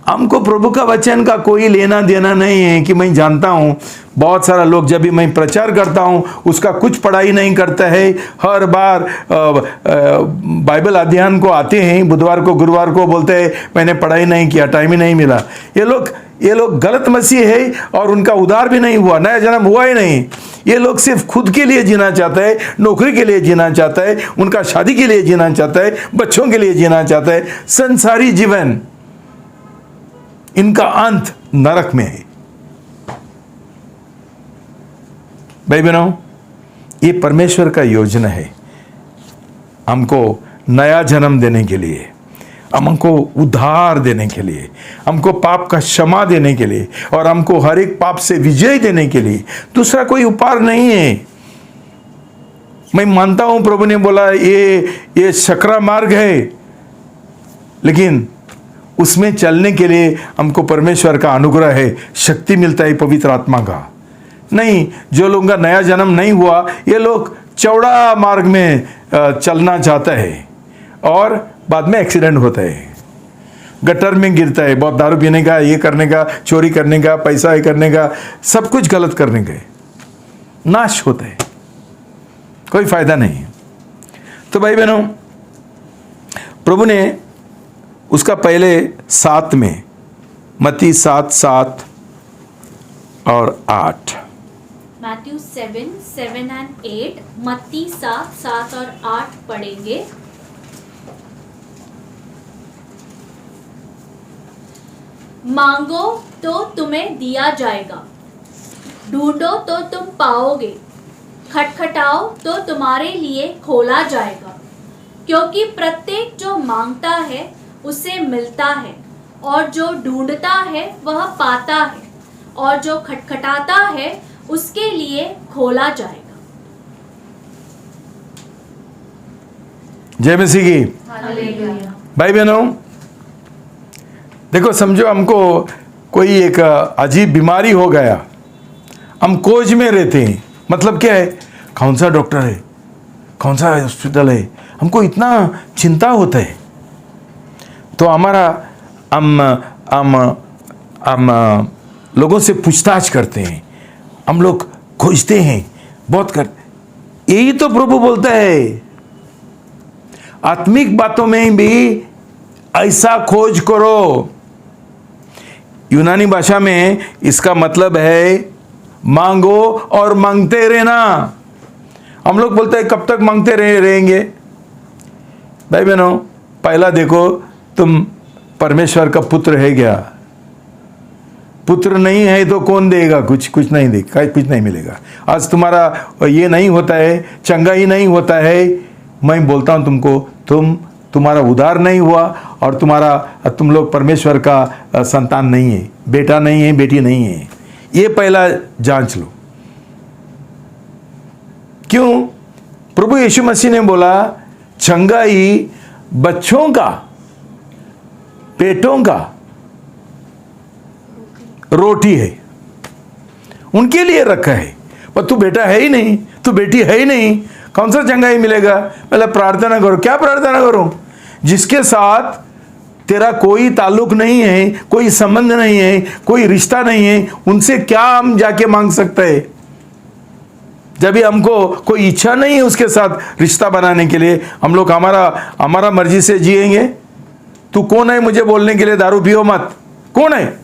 हमको प्रभु का वचन का कोई लेना देना नहीं है कि मैं जानता हूँ बहुत सारा लोग जब भी मैं प्रचार करता हूँ उसका कुछ पढ़ाई नहीं करता है, हर बार बाइबल अध्ययन को आते हैं बुधवार को गुरुवार को बोलते हैं मैंने पढ़ाई नहीं किया, टाइम ही नहीं मिला। ये लोग गलत मसीह है और उनका उद्धार भी नहीं हुआ, नया जन्म हुआ ही नहीं। ये लोग सिर्फ खुद के लिए जीना चाहता है, नौकरी के लिए जीना चाहता है, उनका शादी के लिए जीना चाहता है, बच्चों के लिए जीना चाहता है। संसारी जीवन इनका अंत नरक में है। भाई बहनों, ये परमेश्वर का योजना है हमको नया जन्म देने के लिए, हमको उद्धार देने के लिए, हमको पाप का क्षमा देने के लिए और हमको हर एक पाप से विजय देने के लिए। दूसरा कोई उपाय नहीं है। मैं मानता हूं प्रभु ने बोला ये सकरा मार्ग है, लेकिन उसमें चलने के लिए हमको परमेश्वर का अनुग्रह है, शक्ति मिलता है पवित्र आत्मा का। नहीं, जो लोगों का नया जन्म नहीं हुआ ये लोग चौड़ा मार्ग में चलना चाहता है और बाद में एक्सीडेंट होता है, गटर में गिरता है, बहुत दारू पीने का, ये करने का, चोरी करने का, पैसा ये करने का, सब कुछ गलत करने का, नाश होता है, कोई फायदा नहीं। तो भाई बहनों, प्रभु ने उसका पहले 7 में मत्ती 7:7 और 8, मैथ्यू 7:7 and 8, मत्ती 7:7 और 8 पढ़ेंगे। मांगो तो तुम्हें दिया जाएगा, ढूंढो तो तुम पाओगे, खटखटाओ तो तुम्हारे लिए खोला जाएगा। क्योंकि प्रत्येक जो मांगता है उसे मिलता है, और जो ढूंढता है वह पाता है, और जो खटखटाता है उसके लिए खोला जाएगा। जय मसीह की। हालेलुया। भाई बहनों, देखो, समझो हमको कोई एक अजीब बीमारी हो गया, हम खोज में रहते हैं। मतलब क्या है, कौन सा डॉक्टर है, कौन सा हॉस्पिटल है, हमको इतना चिंता होता है। तो हमारा हम लोगों से पूछताछ करते हैं, हम लोग खोजते हैं, बहुत करते। यही तो प्रभु बोलता है, आत्मिक बातों में भी ऐसा खोज करो। यूनानी भाषा में इसका मतलब है मांगो और मांगते रहना। हम लोग बोलते हैं कब तक मांगते रहेंगे। भाई बहनों, पहला देखो, तुम परमेश्वर का पुत्र है क्या? पुत्र नहीं है तो कौन देगा? कुछ नहीं देगा, कुछ नहीं मिलेगा। आज तुम्हारा ये नहीं होता है, चंगा ही नहीं होता है, मैं बोलता हूं तुमको, तुम्हारा उद्धार नहीं हुआ और तुम लोग परमेश्वर का संतान नहीं है, बेटा नहीं है, बेटी नहीं है। ये पहला जांच लो। क्यों? प्रभु यीशु मसीह ने बोला, चंगाई बच्चों का, पेटों का रोटी है, उनके लिए रखा है। पर तू बेटा है ही नहीं, तू बेटी है ही नहीं, कौन सा चंगाई मिलेगा? मतलब प्रार्थना करो। क्या प्रार्थना करो? जिसके साथ तेरा कोई ताल्लुक नहीं है, कोई संबंध नहीं है, कोई रिश्ता नहीं है, उनसे क्या हम जाके मांग सकते हैं? जब भी हमको कोई इच्छा नहीं है उसके साथ रिश्ता बनाने के लिए, हम लोग हमारा मर्जी से जिएंगे। तू कौन है मुझे बोलने के लिए दारू पियो मत? कौन है?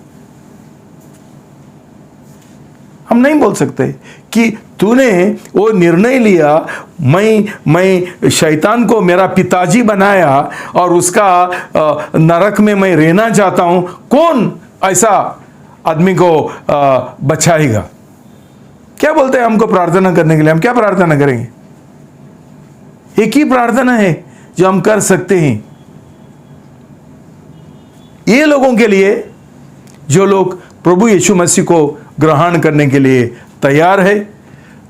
हम नहीं बोल सकते कि तूने वो निर्णय लिया, मैं शैतान को मेरा पिताजी बनाया और उसका नरक में मैं रहना चाहता हूं। कौन ऐसा आदमी को बचाएगा? क्या बोलते हैं हमको प्रार्थना करने के लिए? हम क्या प्रार्थना करेंगे? एक ही प्रार्थना है जो हम कर सकते हैं, ये लोगों के लिए जो लोग प्रभु यीशु मसीह को ग्रहण करने के लिए तैयार है,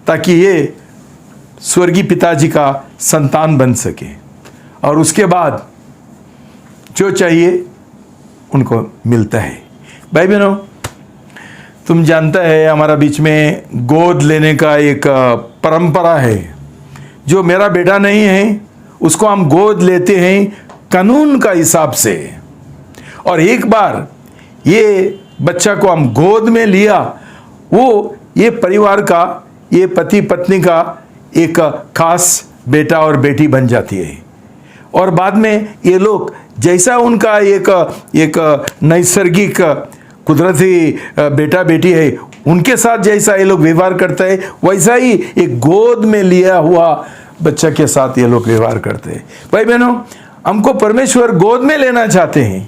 ताकि ये स्वर्गीय पिताजी का संतान बन सके और उसके बाद जो चाहिए उनको मिलता है। भाई बहनों, तुम जानता है हमारा बीच में गोद लेने का एक परंपरा है। जो मेरा बेटा नहीं है उसको हम गोद लेते हैं कानून का हिसाब से, और एक बार ये बच्चा को हम गोद में लिया, वो ये परिवार का, ये पति पत्नी का एक खास बेटा और बेटी बन जाती है। और बाद में ये लोग जैसा उनका एक नैसर्गिक कुदरती बेटा बेटी है, उनके साथ जैसा ये लोग व्यवहार करते हैं, वैसा ही एक गोद में लिया हुआ बच्चा के साथ ये लोग व्यवहार करते हैं। भाई बहनों, हमको परमेश्वर गोद में लेना चाहते हैं,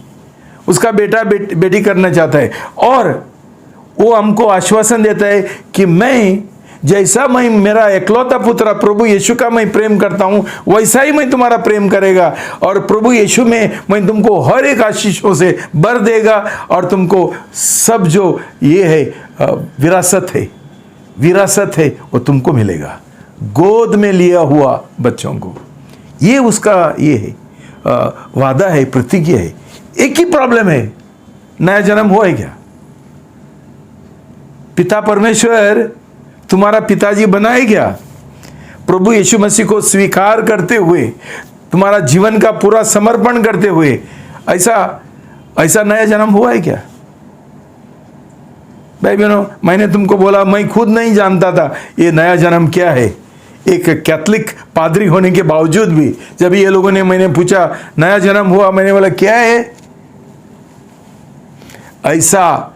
उसका बेटा बेटी करना चाहता है, और वो हमको आश्वासन देता है कि मैं जैसा मैं मेरा एकलौता पुत्र प्रभु यीशु का मैं प्रेम करता हूं, वैसा ही मैं तुम्हारा प्रेम करेगा, और प्रभु यीशु में मैं तुमको हर एक आशीषों से भर देगा, और तुमको सब जो ये है विरासत है वो तुमको मिलेगा। गोद में लिया हुआ बच्चों को, ये उसका ये है वादा है, प्रतिज्ञा है। एक ही प्रॉब्लम है, नया जन्म हुआ है क्या? पिता परमेश्वर तुम्हारा पिताजी बनाए क्या? प्रभु यीशु मसीह को स्वीकार करते हुए, तुम्हारा जीवन का पूरा समर्पण करते हुए ऐसा नया जन्म हुआ है क्या? भाई बहनों, मैंने तुमको बोला, मैं खुद नहीं जानता था ये नया जन्म क्या है। एक कैथलिक पादरी होने के बावजूद भी जब ये लोगों ने मैंने पूछा नया जन्म हुआ, मैंने बोला क्या है? ऐसा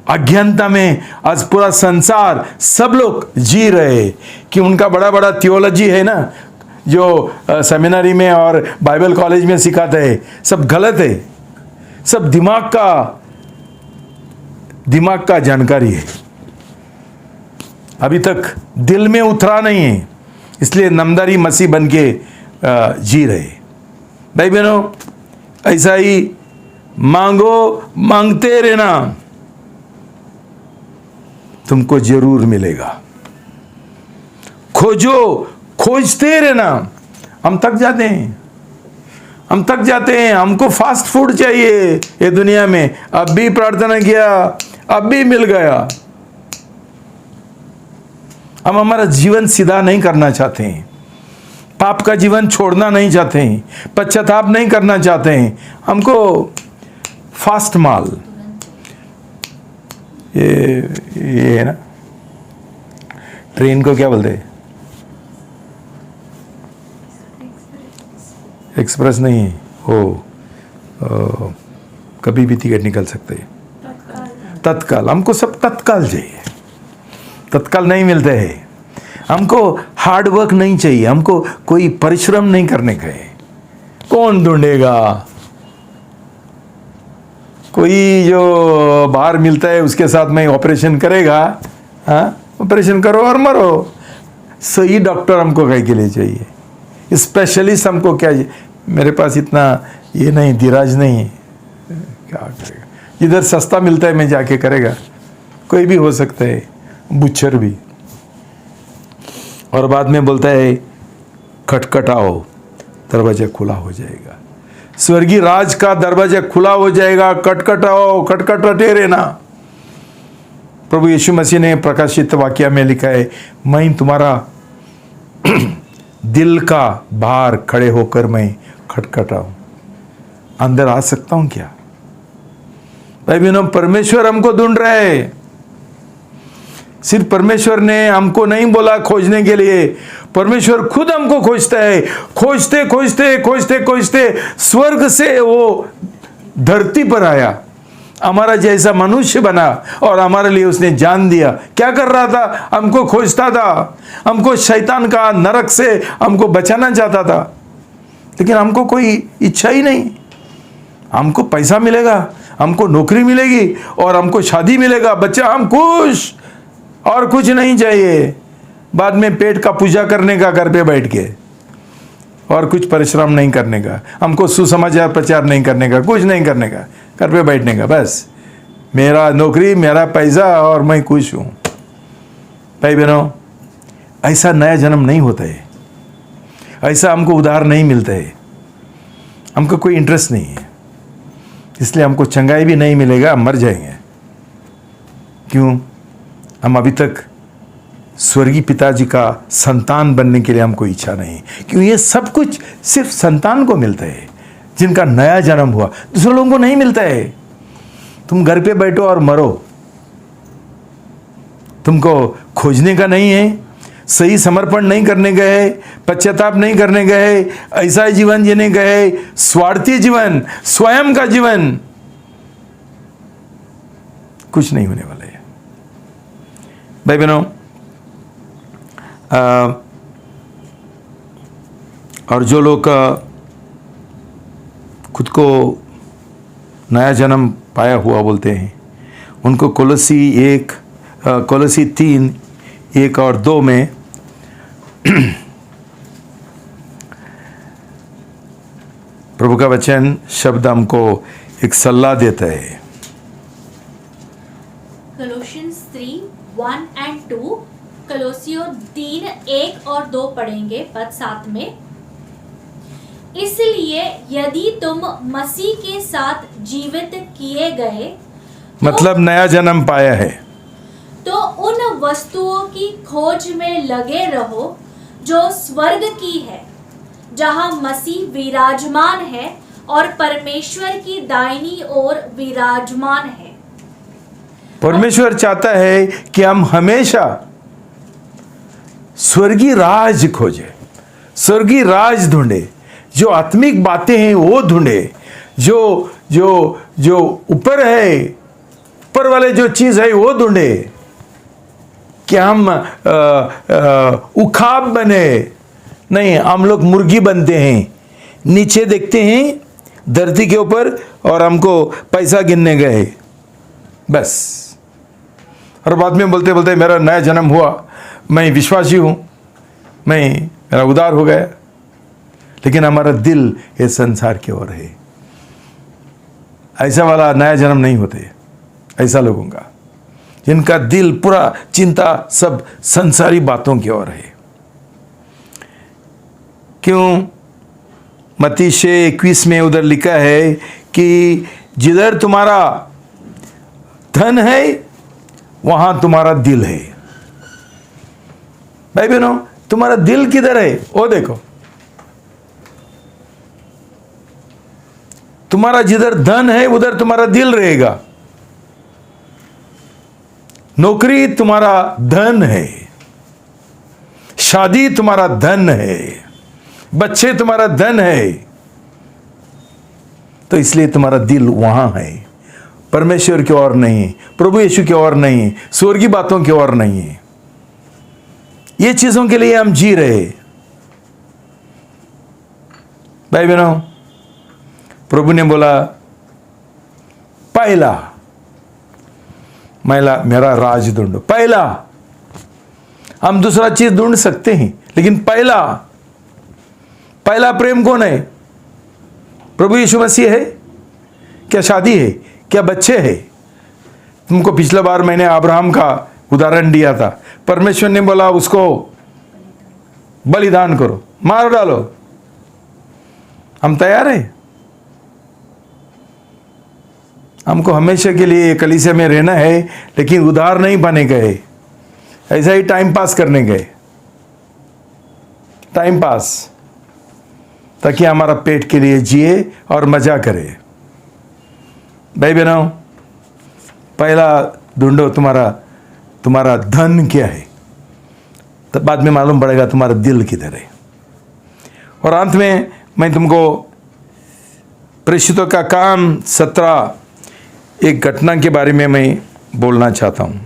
अज्ञानता में आज पूरा संसार सब लोग जी रहे कि उनका बड़ा बड़ा थियोलॉजी है ना, जो सेमिनरी में और बाइबल कॉलेज में सिखाते हैं, सब गलत है, सब दिमाग का जानकारी है, अभी तक दिल में उतरा नहीं है, इसलिए नामधारी मसीह बन के जी रहे। भाई बहनों, ऐसा ही मांगो, मांगते रहना, तुमको जरूर मिलेगा। खोजो, खोजते रहना। हम थक जाते हैं, हमको फास्ट फूड चाहिए ये दुनिया में। अब भी प्रार्थना किया, अब भी मिल गया। हम हमारा जीवन सीधा नहीं करना चाहते हैं, पाप का जीवन छोड़ना नहीं चाहते हैं, पश्चाताप नहीं करना चाहते हैं, हमको फास्ट माल, ये है ना, ट्रेन को क्या बोलते हैं? एक्सप्रेस नहीं हो, कभी भी टिकट निकल सकते हैं, तत्काल। हमको सब तत्काल चाहिए, तत्काल नहीं मिलते हैं। हमको हार्ड वर्क नहीं चाहिए, हमको कोई परिश्रम नहीं करने का है। कौन ढूंढेगा? कोई जो बाहर मिलता है उसके साथ में ऑपरेशन करेगा, हाँ, ऑपरेशन करो और मरो। सही डॉक्टर हमको कहीं के लिए चाहिए, स्पेशलिस्ट हमको क्या चाहिए? मेरे पास इतना ये नहीं, धीरज नहीं है, क्या करेगा? इधर सस्ता मिलता है मैं जाके करेगा, कोई भी हो सकता है, बुच्छर भी। और बाद में बोलता है खटखटाओ, दरवाजा खुला हो जाएगा, स्वर्गीय राज का दरवाजा खुला हो जाएगा, खटखटाओ, खटखटाते रहना। प्रभु यीशु मसीह ने प्रकाशित वाक्य में लिखा है, मैं तुम्हारा दिल का बाहर खड़े होकर मैं खटखटाऊं, अंदर आ सकता हूं क्या? भाई बहनों, परमेश्वर हमको ढूंढ रहा है। सिर्फ परमेश्वर ने हमको नहीं बोला खोजने के लिए, परमेश्वर खुद हमको खोजता है। खोजते खोजते खोजते खोजते स्वर्ग से वो धरती पर आया, हमारा जैसा मनुष्य बना और हमारे लिए उसने जान दिया। क्या कर रहा था? हमको खोजता था, हमको शैतान का नरक से हमको बचाना चाहता था, लेकिन हमको कोई इच्छा ही नहीं। हमको पैसा मिलेगा, हमको नौकरी मिलेगी और हमको शादी मिलेगा, बच्चा, हम खुश, और कुछ नहीं चाहिए। बाद में पेट का पूजा करने का घर पे बैठ के, और कुछ परिश्रम नहीं करने का, हमको सुसमाचार प्रचार नहीं करने का, कुछ नहीं करने का, घर पे बैठने का, बस मेरा नौकरी, मेरा पैसा और मैं खुश हूँ। भाई बहनों, ऐसा नया जन्म नहीं होता है, ऐसा हमको उधार नहीं मिलता है, हमको कोई इंटरेस्ट नहीं है, इसलिए हमको चंगाई भी नहीं मिलेगा, हम मर जाएंगे। क्यों? हम अभी तक स्वर्गीय पिताजी का संतान बनने के लिए हमको इच्छा नहीं, क्यों? ये सब कुछ सिर्फ संतान को मिलता है जिनका नया जन्म हुआ, दूसरे लोगों को नहीं मिलता है। तुम घर पे बैठो और मरो। तुमको खोजने का नहीं है, सही समर्पण नहीं करने गए, पश्चाताप नहीं करने गए, ऐसा जीवन जीने गए, स्वार्थी जीवन, स्वयं का जीवन, कुछ नहीं होने वाला है। भाई बहनों, और जो लोग खुद को नया जन्म पाया हुआ बोलते हैं, उनको कोलोसी 3:1 और 2 में प्रभु का वचन शब्द हमको एक सलाह देता है। Colossians 3:1 and 2, कलोसियों 3:1 और 2 पढ़ेंगे पद 7 में। इसलिए यदि तुम मसीह के साथ जीवित किए गए, मतलब नया जन्म पाया है, तो उन वस्तुओं की खोज में लगे रहो जो स्वर्ग की है, जहां मसीह विराजमान है और परमेश्वर की दाहिनी ओर विराजमान है। परमेश्वर चाहता है कि हम हमेशा स्वर्गीय राज खोजें, स्वर्गीय राज ढूंढे, जो आत्मिक बातें हैं वो ढूंढे, जो जो जो ऊपर है, ऊपर वाले जो चीज है वो ढूंढे। कि हम उखाब बने नहीं, हम लोग मुर्गी बनते हैं, नीचे देखते हैं धरती के ऊपर और हमको पैसा गिनने गए बस, और बाद में बोलते बोलते मेरा नया जन्म हुआ, मैं विश्वासी हूँ, मेरा उद्धार हो गया। लेकिन हमारा दिल ये संसार की ओर है। ऐसा वाला नया जन्म नहीं होते ऐसा लोगों का, जिनका दिल पूरा चिंता सब संसारी बातों की ओर है। क्यों? मत्ती 6:21 में उधर लिखा है कि जिधर तुम्हारा धन है वहां तुम्हारा दिल है। भाई बहनों, तुम्हारा दिल किधर है वो देखो। तुम्हारा जिधर धन है उधर तुम्हारा दिल रहेगा। नौकरी तुम्हारा धन है, शादी तुम्हारा धन है, बच्चे तुम्हारा धन है, तो इसलिए तुम्हारा दिल वहां है, परमेश्वर की ओर नहीं, प्रभु यीशु की ओर नहीं, स्वर्गीय बातों की ओर नहीं। ये चीजों के लिए हम जी रहे। भाई बहनों, प्रभु ने बोला पहला मेरा राज ढूंढो। पहला, हम दूसरा चीज ढूंढ सकते हैं, लेकिन पहला प्रेम कौन है? प्रभु यीशु मसीह है क्या? शादी है क्या? बच्चे है? तुमको पिछला बार मैंने अब्राहम का उदाहरण दिया था। परमेश्वर ने बोला उसको बलिदान करो, मार डालो। हम तैयार हैं? हमको हमेशा के लिए कलीसिया में रहना है, लेकिन उधार नहीं बने गए, ऐसा ही टाइम पास करने गए, टाइम पास, ताकि हमारा पेट के लिए जिए और मजा करे। भाई बहनों, पहला ढूंढो तुम्हारा धन क्या है, तब बाद में मालूम पड़ेगा तुम्हारा दिल किधर है। और अंत में मैं तुमको प्रेषितों का काम 17 एक घटना के बारे में मैं बोलना चाहता हूँ,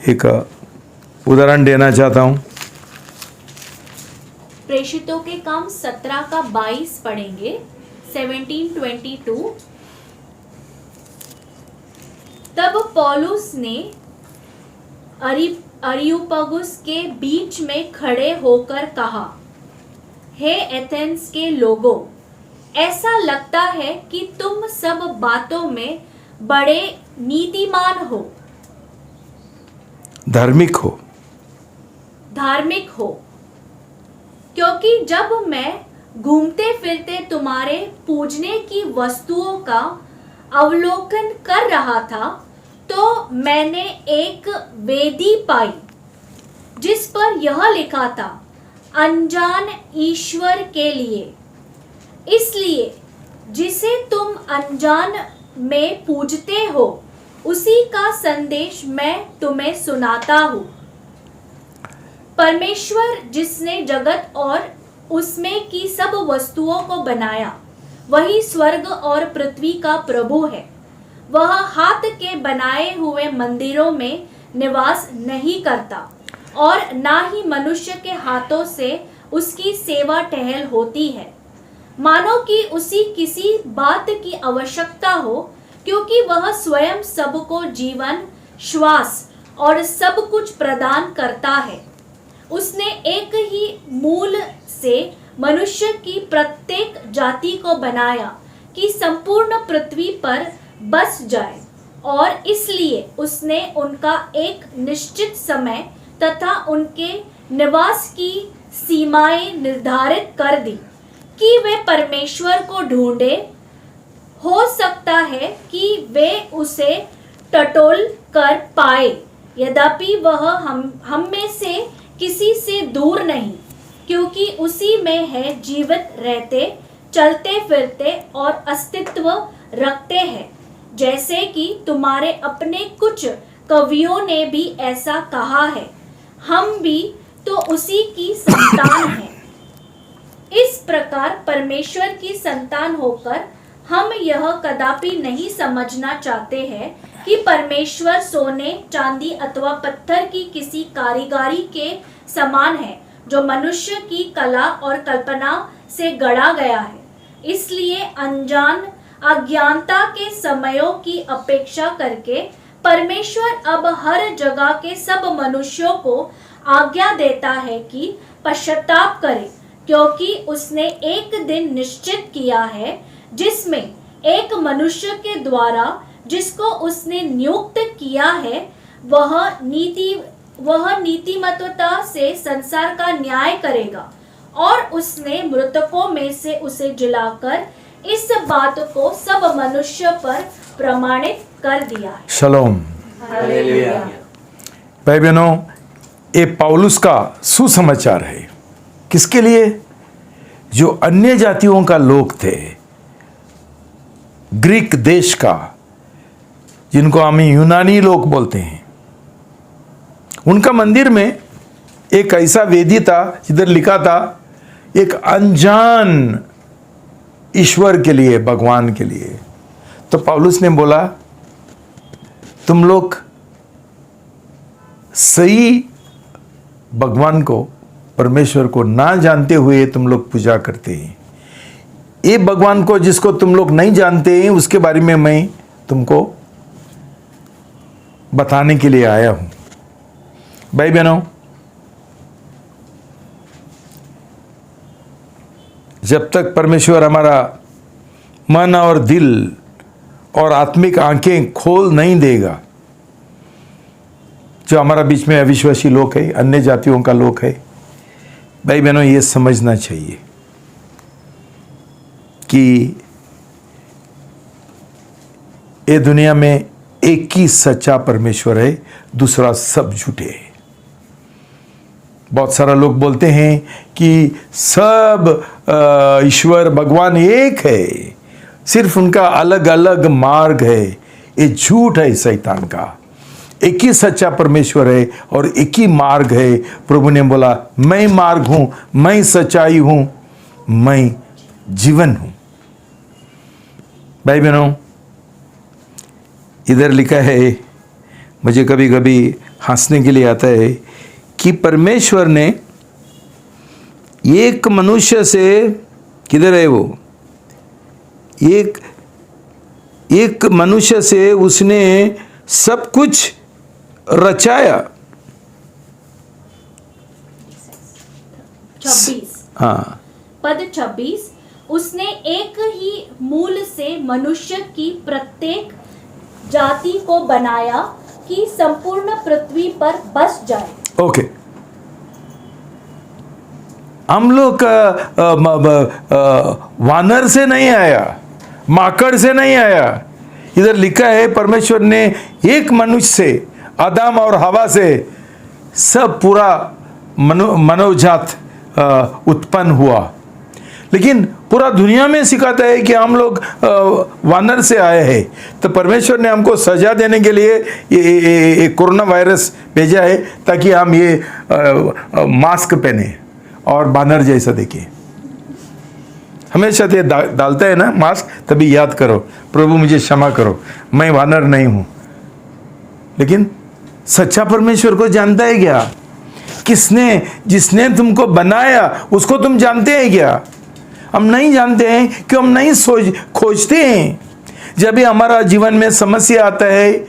एक उदाहरण देना चाहता हूँ। प्रेषितों के काम 17 का 22 पढ़ेंगे, 17:22। तब पौलुस ने अरियुपगुस के बीच में खड़े होकर कहा, हे एथेंस के लोगों, ऐसा लगता है कि तुम सब बातों में बड़े नीतिमान हो, धार्मिक हो, क्योंकि जब मैं घूमते फिरते तुम्हारे पूजने की वस्तुओं का अवलोकन कर रहा था, तो मैंने एक वेदी पाई जिस पर यह लिखा था, अनजान ईश्वर के लिए। इसलिए जिसे तुम अनजान में पूजते हो, उसी का संदेश मैं तुम्हें सुनाता हूँ। परमेश्वर जिसने जगत और उसमें की सब वस्तुओं को बनाया, वही स्वर्ग और पृथ्वी का प्रभु है। वह हाथ के बनाए हुए मंदिरों में निवास नहीं करता और ना ही मनुष्य के हाथों से उसकी सेवा टहल होती है, मानो कि उसी किसी बात की आवश्यकता हो, क्योंकि वह स्वयं सबको जीवन, श्वास और सब कुछ प्रदान करता है। उसने एक ही मूल से मनुष्य की प्रत्येक जाति को बनाया कि संपूर्ण पृथ्वी पर बस जाए, और इसलिए उसने उनका एक निश्चित समय तथा उनके निवास की सीमाएं निर्धारित कर दी कि वे परमेश्वर को ढूंढे। हो सकता है कि वे उसे टटोल कर पाए, यद्यपि वह हम में से किसी से दूर नहीं, क्योंकि उसी में है जीवित रहते, चलते फिरते और अस्तित्व रखते हैं। जैसे कि तुम्हारे अपने कुछ कवियों ने भी ऐसा कहा है, हम भी तो उसी की संतान हैं। इस प्रकार परमेश्वर की संतान होकर हम यह कदापि नहीं समझना चाहते हैं कि परमेश्वर सोने, चांदी अथवा पत्थर की किसी कारीगरी के समान है, जो मनुष्य की कला और कल्पना से गढ़ा गया है। इसलिए अज्ञानता के समयों की अपेक्षा करके परमेश्वर अब हर जगह के सब मनुष्यों को आज्ञा देता है कि पश्चाताप करें, क्योंकि उसने एक दिन निश्चित किया है जिसमें एक मनुष्य के द्वारा जिसको उसने नियुक्त किया है वह नीतिमत्ता से संसार का न्याय करेगा, और उसने मृतकों में से उसे जिलाकर इस बात को सब मनुष्य पर प्रमाणित कर दिया है। शलोम। हालेलुया। भाई बहनों, ये पौलुस का सुसमाचार है। किसके लिए? जो अन्य जातियों का लोग थे, ग्रीक देश का, जिनको हम यूनानी लोग बोलते हैं। उनका मंदिर में एक ऐसा वेदी था, इधर लिखा था, एक अनजान ईश्वर के लिए, भगवान के लिए। तो पौलुस ने बोला, तुम लोग सही भगवान को, परमेश्वर को ना जानते हुए तुम लोग पूजा करते हैं। ये भगवान को जिसको तुम लोग नहीं जानते हैं, उसके बारे में मैं तुमको बताने के लिए आया हूं। भाई बहनों, जब तक परमेश्वर हमारा मन और दिल और आत्मिक आंखें खोल नहीं देगा, जो हमारा बीच में अविश्वासी लोग है, अन्य जातियों का लोग है, भाई बहनों, ये समझना चाहिए कि ये दुनिया में एक ही सच्चा परमेश्वर है, दूसरा सब झूठे है। बहुत सारा लोग बोलते हैं कि सब ईश्वर भगवान एक है, सिर्फ उनका अलग अलग मार्ग है। ये झूठ है शैतान का। एक ही सच्चा परमेश्वर है और एक ही मार्ग है। प्रभु ने बोला, मैं मार्ग हूं, मैं सच्चाई हूं, मैं जीवन हूं। भाई बहनों, इधर लिखा है, मुझे कभी कभी हंसने के लिए आता है कि परमेश्वर ने एक मनुष्य से, किधर है वो, एक मनुष्य से उसने सब कुछ रचाया। 26 हाँ, पद 26, उसने एक ही मूल से मनुष्य की प्रत्येक जाति को बनाया कि संपूर्ण पृथ्वी पर बस जाए। ओके। हम लोग वानर से नहीं आया, माकड़ से नहीं आया। इधर लिखा है परमेश्वर ने एक मनुष्य से, आदम और हवा से सब पूरा मनोजात उत्पन्न हुआ। लेकिन पूरा दुनिया में सिखाता है कि हम लोग वानर से आए हैं। तो परमेश्वर ने हमको सजा देने के लिए ये कोरोना वायरस भेजा है, ताकि हम ये मास्क पहने और वानर जैसा देखें। हमेशा ये डालता है ना मास्क, तभी याद करो, प्रभु मुझे क्षमा करो, मैं वानर नहीं हूं। लेकिन सच्चा परमेश्वर को जानता है क्या? जिसने तुमको बनाया उसको तुम जानते हैं क्या? हम नहीं जानते हैं कि हम नहीं खोजते हैं। जब भी हमारा जीवन में समस्या आता है,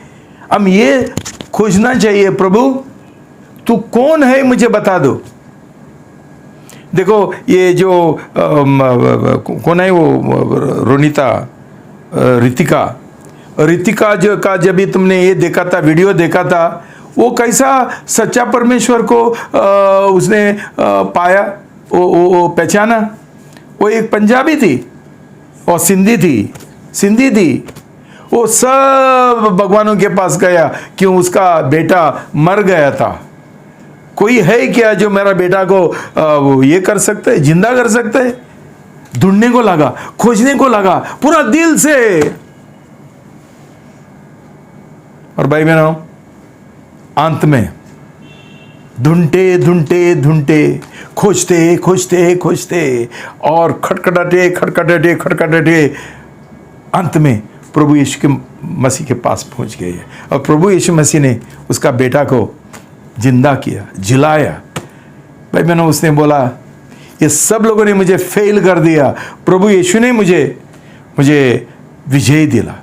हम ये खोजना चाहिए, प्रभु तू कौन है मुझे बता दो। देखो ये जो कौन है वो रोनिता, रितिका जो का जब भी तुमने ये देखा था, वीडियो देखा था, वो कैसा सच्चा परमेश्वर को उसने पाया, वो पहचाना। वो एक पंजाबी थी और सिंधी थी। वो सब भगवानों के पास गया, क्यों? उसका बेटा मर गया था। कोई है क्या जो मेरा बेटा को ये कर सकता है, जिंदा कर सकता है? ढूंढने को लगा, खोजने को लगा पूरा दिल से। और भाई बहनों, अंत में ढूंढते खोजते और खटखटाते अंत में प्रभु यीशु के मसीह के पास पहुंच गए। और प्रभु यीशु मसीह ने उसका बेटा को जिंदा किया, जिलाया। भाई बहनों, उसने बोला ये सब लोगों ने मुझे फेल कर दिया, प्रभु यीशु ने मुझे विजय दिला।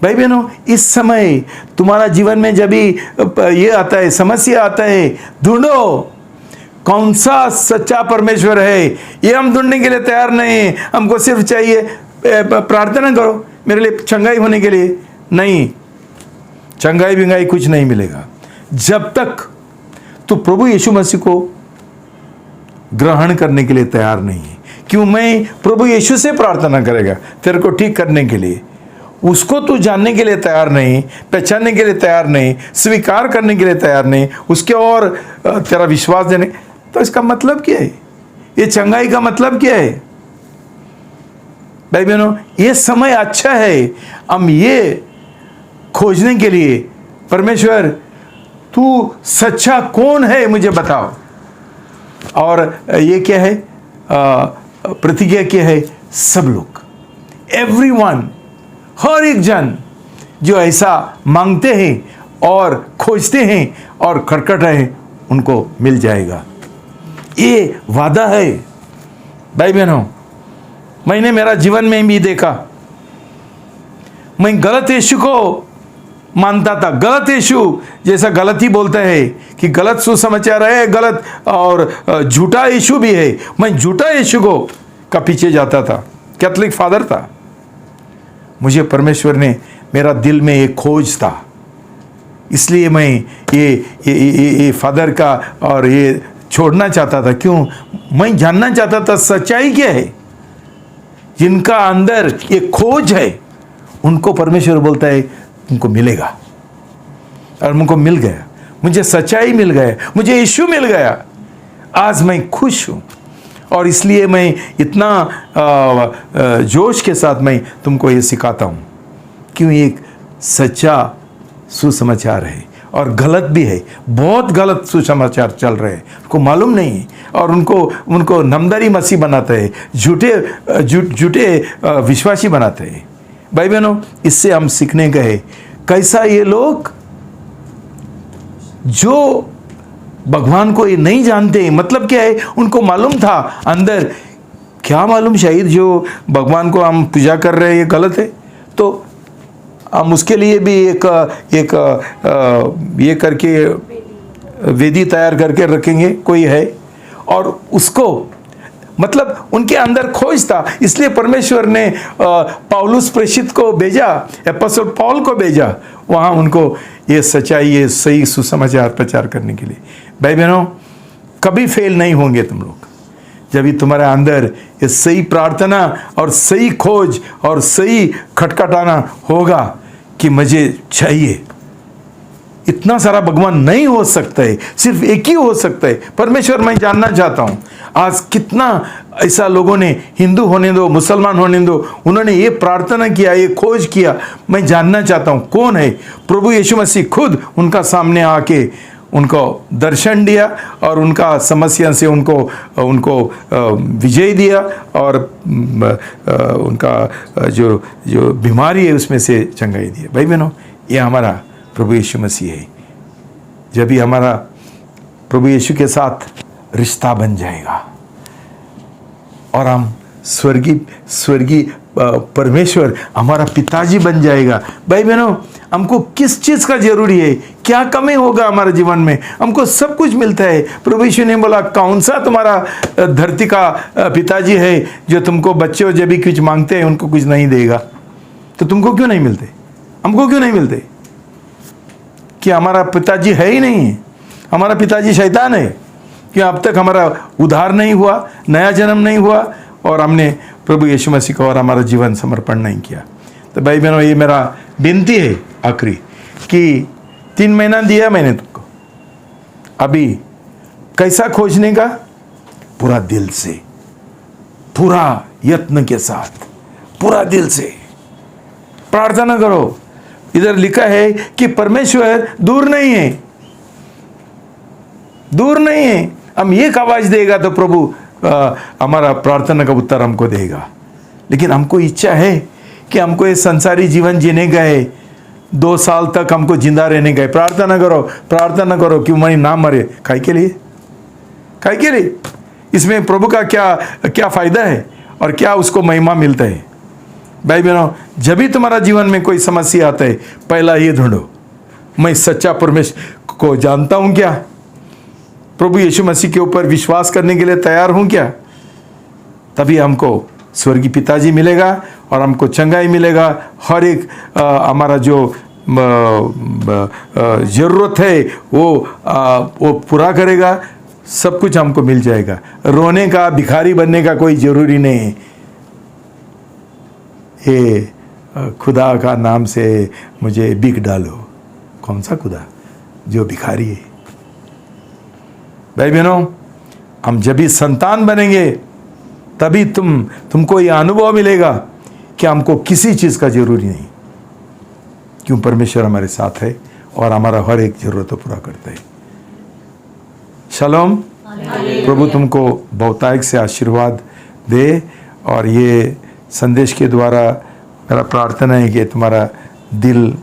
भाई बहनों, इस समय तुम्हारा जीवन में जब भी ये आता है, समस्या आता है, ढूंढो कौन सा सच्चा परमेश्वर है। ये हम ढूंढने के लिए तैयार नहीं। हमको सिर्फ चाहिए प्रार्थना करो मेरे लिए चंगाई होने के लिए। नहीं, चंगाई बिंगाई कुछ नहीं मिलेगा जब तक तू प्रभु यीशु मसीह को ग्रहण करने के लिए तैयार नहीं है। क्यों? मैं प्रभु यीशु से प्रार्थना करेगा तेरे को ठीक करने के लिए। उसको तू जानने के लिए तैयार नहीं, पहचानने के लिए तैयार नहीं, स्वीकार करने के लिए तैयार नहीं, उसके और तेरा विश्वास देने, तो इसका मतलब क्या है? ये चंगाई का मतलब क्या है? भाई बहनों, ये समय अच्छा है हम ये खोजने के लिए, परमेश्वर तू सच्चा कौन है मुझे बताओ। और ये क्या है? प्रतिज्ञा क्या है? सब लोग, एवरीवन, हर एक जन जो ऐसा मांगते हैं और खोजते हैं और खटखट रहे हैं, उनको मिल जाएगा। ये वादा है। भाई बहनों, मैंने मेरा जीवन में भी देखा, मैं गलत यीशु को मानता था। गलत यीशु जैसा गलत ही बोलता है कि गलत सुसमाचार है, गलत और झूठा यीशु भी है। मैं झूठा यीशु को का पीछे जाता था, कैथोलिक फादर था। मुझे परमेश्वर ने, मेरा दिल में एक खोज था, इसलिए मैं ये फादर का और ये छोड़ना चाहता था। क्यों? मैं जानना चाहता था सच्चाई क्या है। जिनका अंदर ये खोज है उनको परमेश्वर बोलता है तुमको मिलेगा, और मुझको मिल गया। मुझे सच्चाई मिल गया, मुझे यीशु मिल गया। आज मैं खुश हूँ और इसलिए मैं इतना जोश के साथ मैं तुमको ये सिखाता हूँ। क्यों? एक सच्चा सुसमाचार है और गलत भी है। बहुत गलत सुसमाचार चल रहे हैं, उनको मालूम नहीं है, और उनको नमदारी मसीह बनाते हैं, झूठे विश्वासी बनाते हैं। भाई बहनों, इससे हम सीखने गए कैसा ये लोग जो भगवान को ये नहीं जानते। मतलब क्या है? उनको मालूम था अंदर, क्या मालूम, शायद जो भगवान को हम पूजा कर रहे हैं ये गलत है, तो हम उसके लिए भी एक ये करके वेदी तैयार करके रखेंगे, कोई है, और उसको मतलब उनके अंदर खोज था। इसलिए परमेश्वर ने पौलुस प्रेषित को भेजा, एपोस्टल पौल को भेजा वहाँ उनको ये सच्चाई, ये सही सुसमाचार प्रचार करने के लिए। भाई बहनों, कभी फेल नहीं होंगे तुम लोग जब भी तुम्हारे अंदर ये सही प्रार्थना और सही खोज और सही खटखटाना होगा कि मुझे चाहिए, इतना सारा भगवान नहीं हो सकता है, सिर्फ एक ही हो सकता है परमेश्वर। मैं जानना चाहता हूँ आज कितना ऐसा लोगों ने, हिंदू होने दो, मुसलमान होने दो, उन्होंने ये प्रार्थना किया, ये खोज किया। मैं जानना चाहता हूँ कौन है। प्रभु यीशु मसीह खुद उनका सामने आके उनको दर्शन दिया और उनका समस्या से उनको विजय दिया और उनका जो बीमारी है उसमें से चंगाई दिया। भाई बहनों, ये हमारा प्रभु यीशु मसीह है। जब भी हमारा प्रभु यीशु के साथ रिश्ता बन जाएगा और हम स्वर्गीय परमेश्वर हमारा पिताजी बन जाएगा। भाई बहनों, हमको किस चीज़ का जरूरी है, क्या कमी होगा हमारे जीवन में, हमको सब कुछ मिलता है। प्रभु यीशु ने बोला, कौन सा तुम्हारा धरती का पिताजी है जो तुमको बच्चे और जब भी कुछ मांगते हैं उनको कुछ नहीं देगा? तो तुमको क्यों नहीं मिलते, हमको क्यों नहीं मिलते? कि हमारा पिताजी है ही नहीं है, हमारा पिताजी शैतान है। कि अब तक हमारा उद्धार नहीं हुआ, नया जन्म नहीं हुआ और हमने प्रभु यीशु मसीह को और हमारा जीवन समर्पण नहीं किया। तो भाई बहनों, ये मेरा विनती है आखिरी कि 3 महीना दिया मैंने तुमको, अभी कैसा खोजने का? पूरा दिल से, पूरा यत्न के साथ, पूरा दिल से प्रार्थना करो। इधर लिखा है कि परमेश्वर दूर नहीं है, दूर नहीं है। हम एक आवाज देगा तो प्रभु हमारा प्रार्थना का उत्तर हमको देगा। लेकिन हमको इच्छा है कि हमको ये संसारी जीवन जीने का है, 2 साल तक हमको जिंदा रहने का है। प्रार्थना करो कि मैं ना मरे। काय के लिए? इसमें प्रभु का क्या फायदा है और क्या उसको महिमा मिलता है? भाई बहनों, जब भी तुम्हारा जीवन में कोई समस्या आता है, पहला ये ढूंढो, मैं सच्चा परमेश्वर को जानता हूं क्या? प्रभु यीशु मसीह के ऊपर विश्वास करने के लिए तैयार हूं क्या? तभी हमको स्वर्गीय पिताजी मिलेगा और हमको चंगाई मिलेगा। हर एक हमारा जो जरूरत है वो पूरा करेगा, सब कुछ हमको मिल जाएगा। रोने का, भिखारी बनने का कोई जरूरी नहीं है। ये खुदा का नाम से मुझे भीख डालो। कौन सा खुदा जो भिखारी है? भाई बहनों, हम जब भी संतान बनेंगे तभी तुमको यह अनुभव मिलेगा कि हमको किसी चीज़ का जरूरी नहीं, क्यों परमेश्वर हमारे साथ है और हमारा हर एक जरूरत पूरा करता है। शलोम। प्रभु तुमको बहुतायत से आशीर्वाद दे और ये संदेश के द्वारा मेरा प्रार्थना है कि तुम्हारा दिल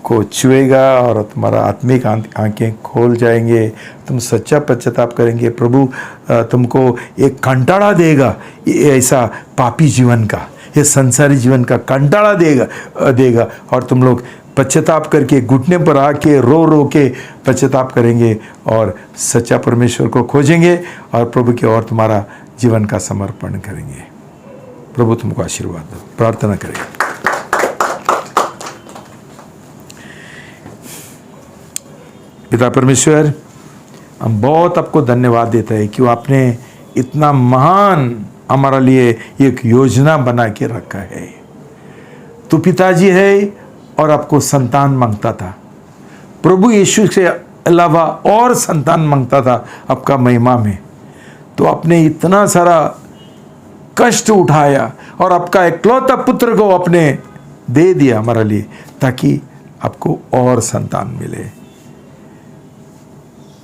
को छुएगा और तुम्हारा आत्मिक आंखें खोल जाएंगे, तुम सच्चा पश्चाताप करेंगे। प्रभु तुमको एक कंटाड़ा देगा ऐसा पापी जीवन का, ये संसारी जीवन का कंटाड़ा देगा और तुम लोग पश्चाताप करके घुटने पर आके रो के पश्चाताप करेंगे और सच्चा परमेश्वर को खोजेंगे और प्रभु की ओर तुम्हारा जीवन का समर्पण करेंगे। प्रभु तुमको आशीर्वाद दो। प्रार्थना करेंगे। पिता परमेश्वर, हम बहुत आपको धन्यवाद देते हैं कि आपने इतना महान हमारे लिए एक योजना बना के रखा है। तू पिताजी है और आपको संतान मांगता था, प्रभु यीशु से अलावा और संतान मांगता था आपका महिमा में। तो आपने इतना सारा कष्ट उठाया और आपका इकलौता पुत्र को आपने दे दिया हमारे लिए, ताकि आपको और संतान मिले।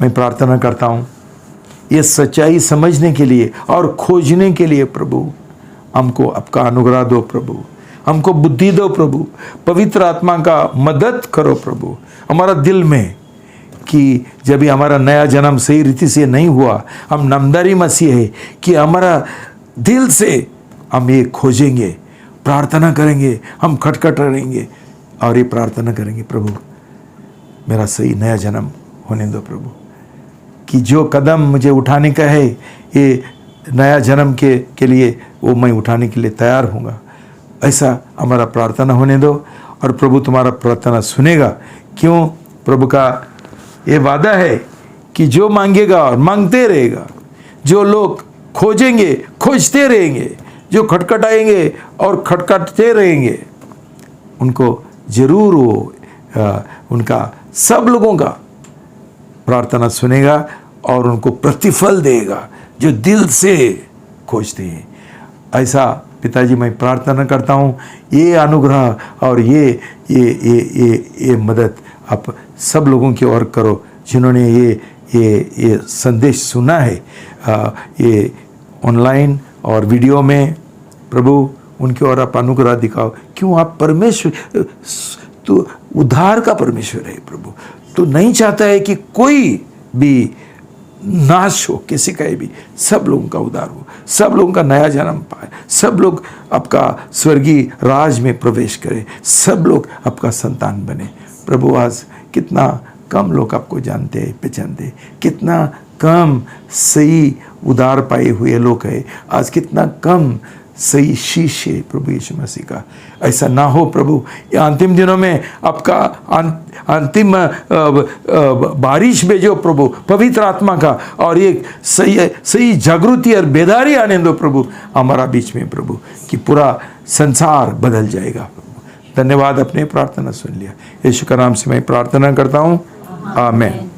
मैं प्रार्थना करता हूँ ये सच्चाई समझने के लिए और खोजने के लिए प्रभु हमको आपका अनुग्रह दो प्रभु, हमको बुद्धि दो प्रभु, पवित्र आत्मा का मदद करो प्रभु हमारा दिल में, कि जब भी हमारा नया जन्म सही रीति से नहीं हुआ, हम नामदारी मसीह है कि हमारा दिल से हम ये खोजेंगे, प्रार्थना करेंगे, हम खटखट रहेंगे और ये प्रार्थना करेंगे प्रभु मेरा सही नया जन्म होने दो प्रभु, कि जो कदम मुझे उठाने का है ये नया जन्म के लिए वो मैं उठाने के लिए तैयार हूँगा। ऐसा हमारा प्रार्थना होने दो और प्रभु तुम्हारा प्रार्थना सुनेगा। क्यों? प्रभु का ये वादा है कि जो मांगेगा और मांगते रहेगा, जो लोग खोजेंगे खोजते रहेंगे, जो खटखटाएंगे और खटखटाते रहेंगे, उनको जरूर वो उनका सब लोगों का प्रार्थना सुनेगा और उनको प्रतिफल देगा जो दिल से खोजते हैं। ऐसा पिताजी मैं प्रार्थना करता हूँ, ये अनुग्रह और ये मदद आप सब लोगों की ओर करो जिन्होंने ये संदेश सुना है, ये ऑनलाइन और वीडियो में। प्रभु उनकी ओर आप अनुग्रह दिखाओ। क्यों? आप परमेश्वर, तो उद्धार का परमेश्वर है प्रभु। तो नहीं चाहता है कि कोई भी नाश हो, किसी का भी, सब लोगों का उद्धार हो, सब लोगों का नया जन्म पाए, सब लोग आपका स्वर्गीय राज में प्रवेश करें, सब लोग आपका संतान बने। प्रभु आज कितना कम लोग आपको जानते हैं, पहचानते, कितना कम सही उद्धार पाए हुए लोग हैं, आज कितना कम सही शीश है प्रभु यीशु मसीह का। ऐसा ना हो प्रभु। ये अंतिम दिनों में आपका अंतिम बारिश भेजो प्रभु पवित्र आत्मा का, और एक सही जागृति और बेदारी आने दो प्रभु हमारा बीच में प्रभु, कि पूरा संसार बदल जाएगा प्रभु। धन्यवाद, अपने प्रार्थना सुन लिया। यीशु का नाम से मैं प्रार्थना करता हूँ, आमीन।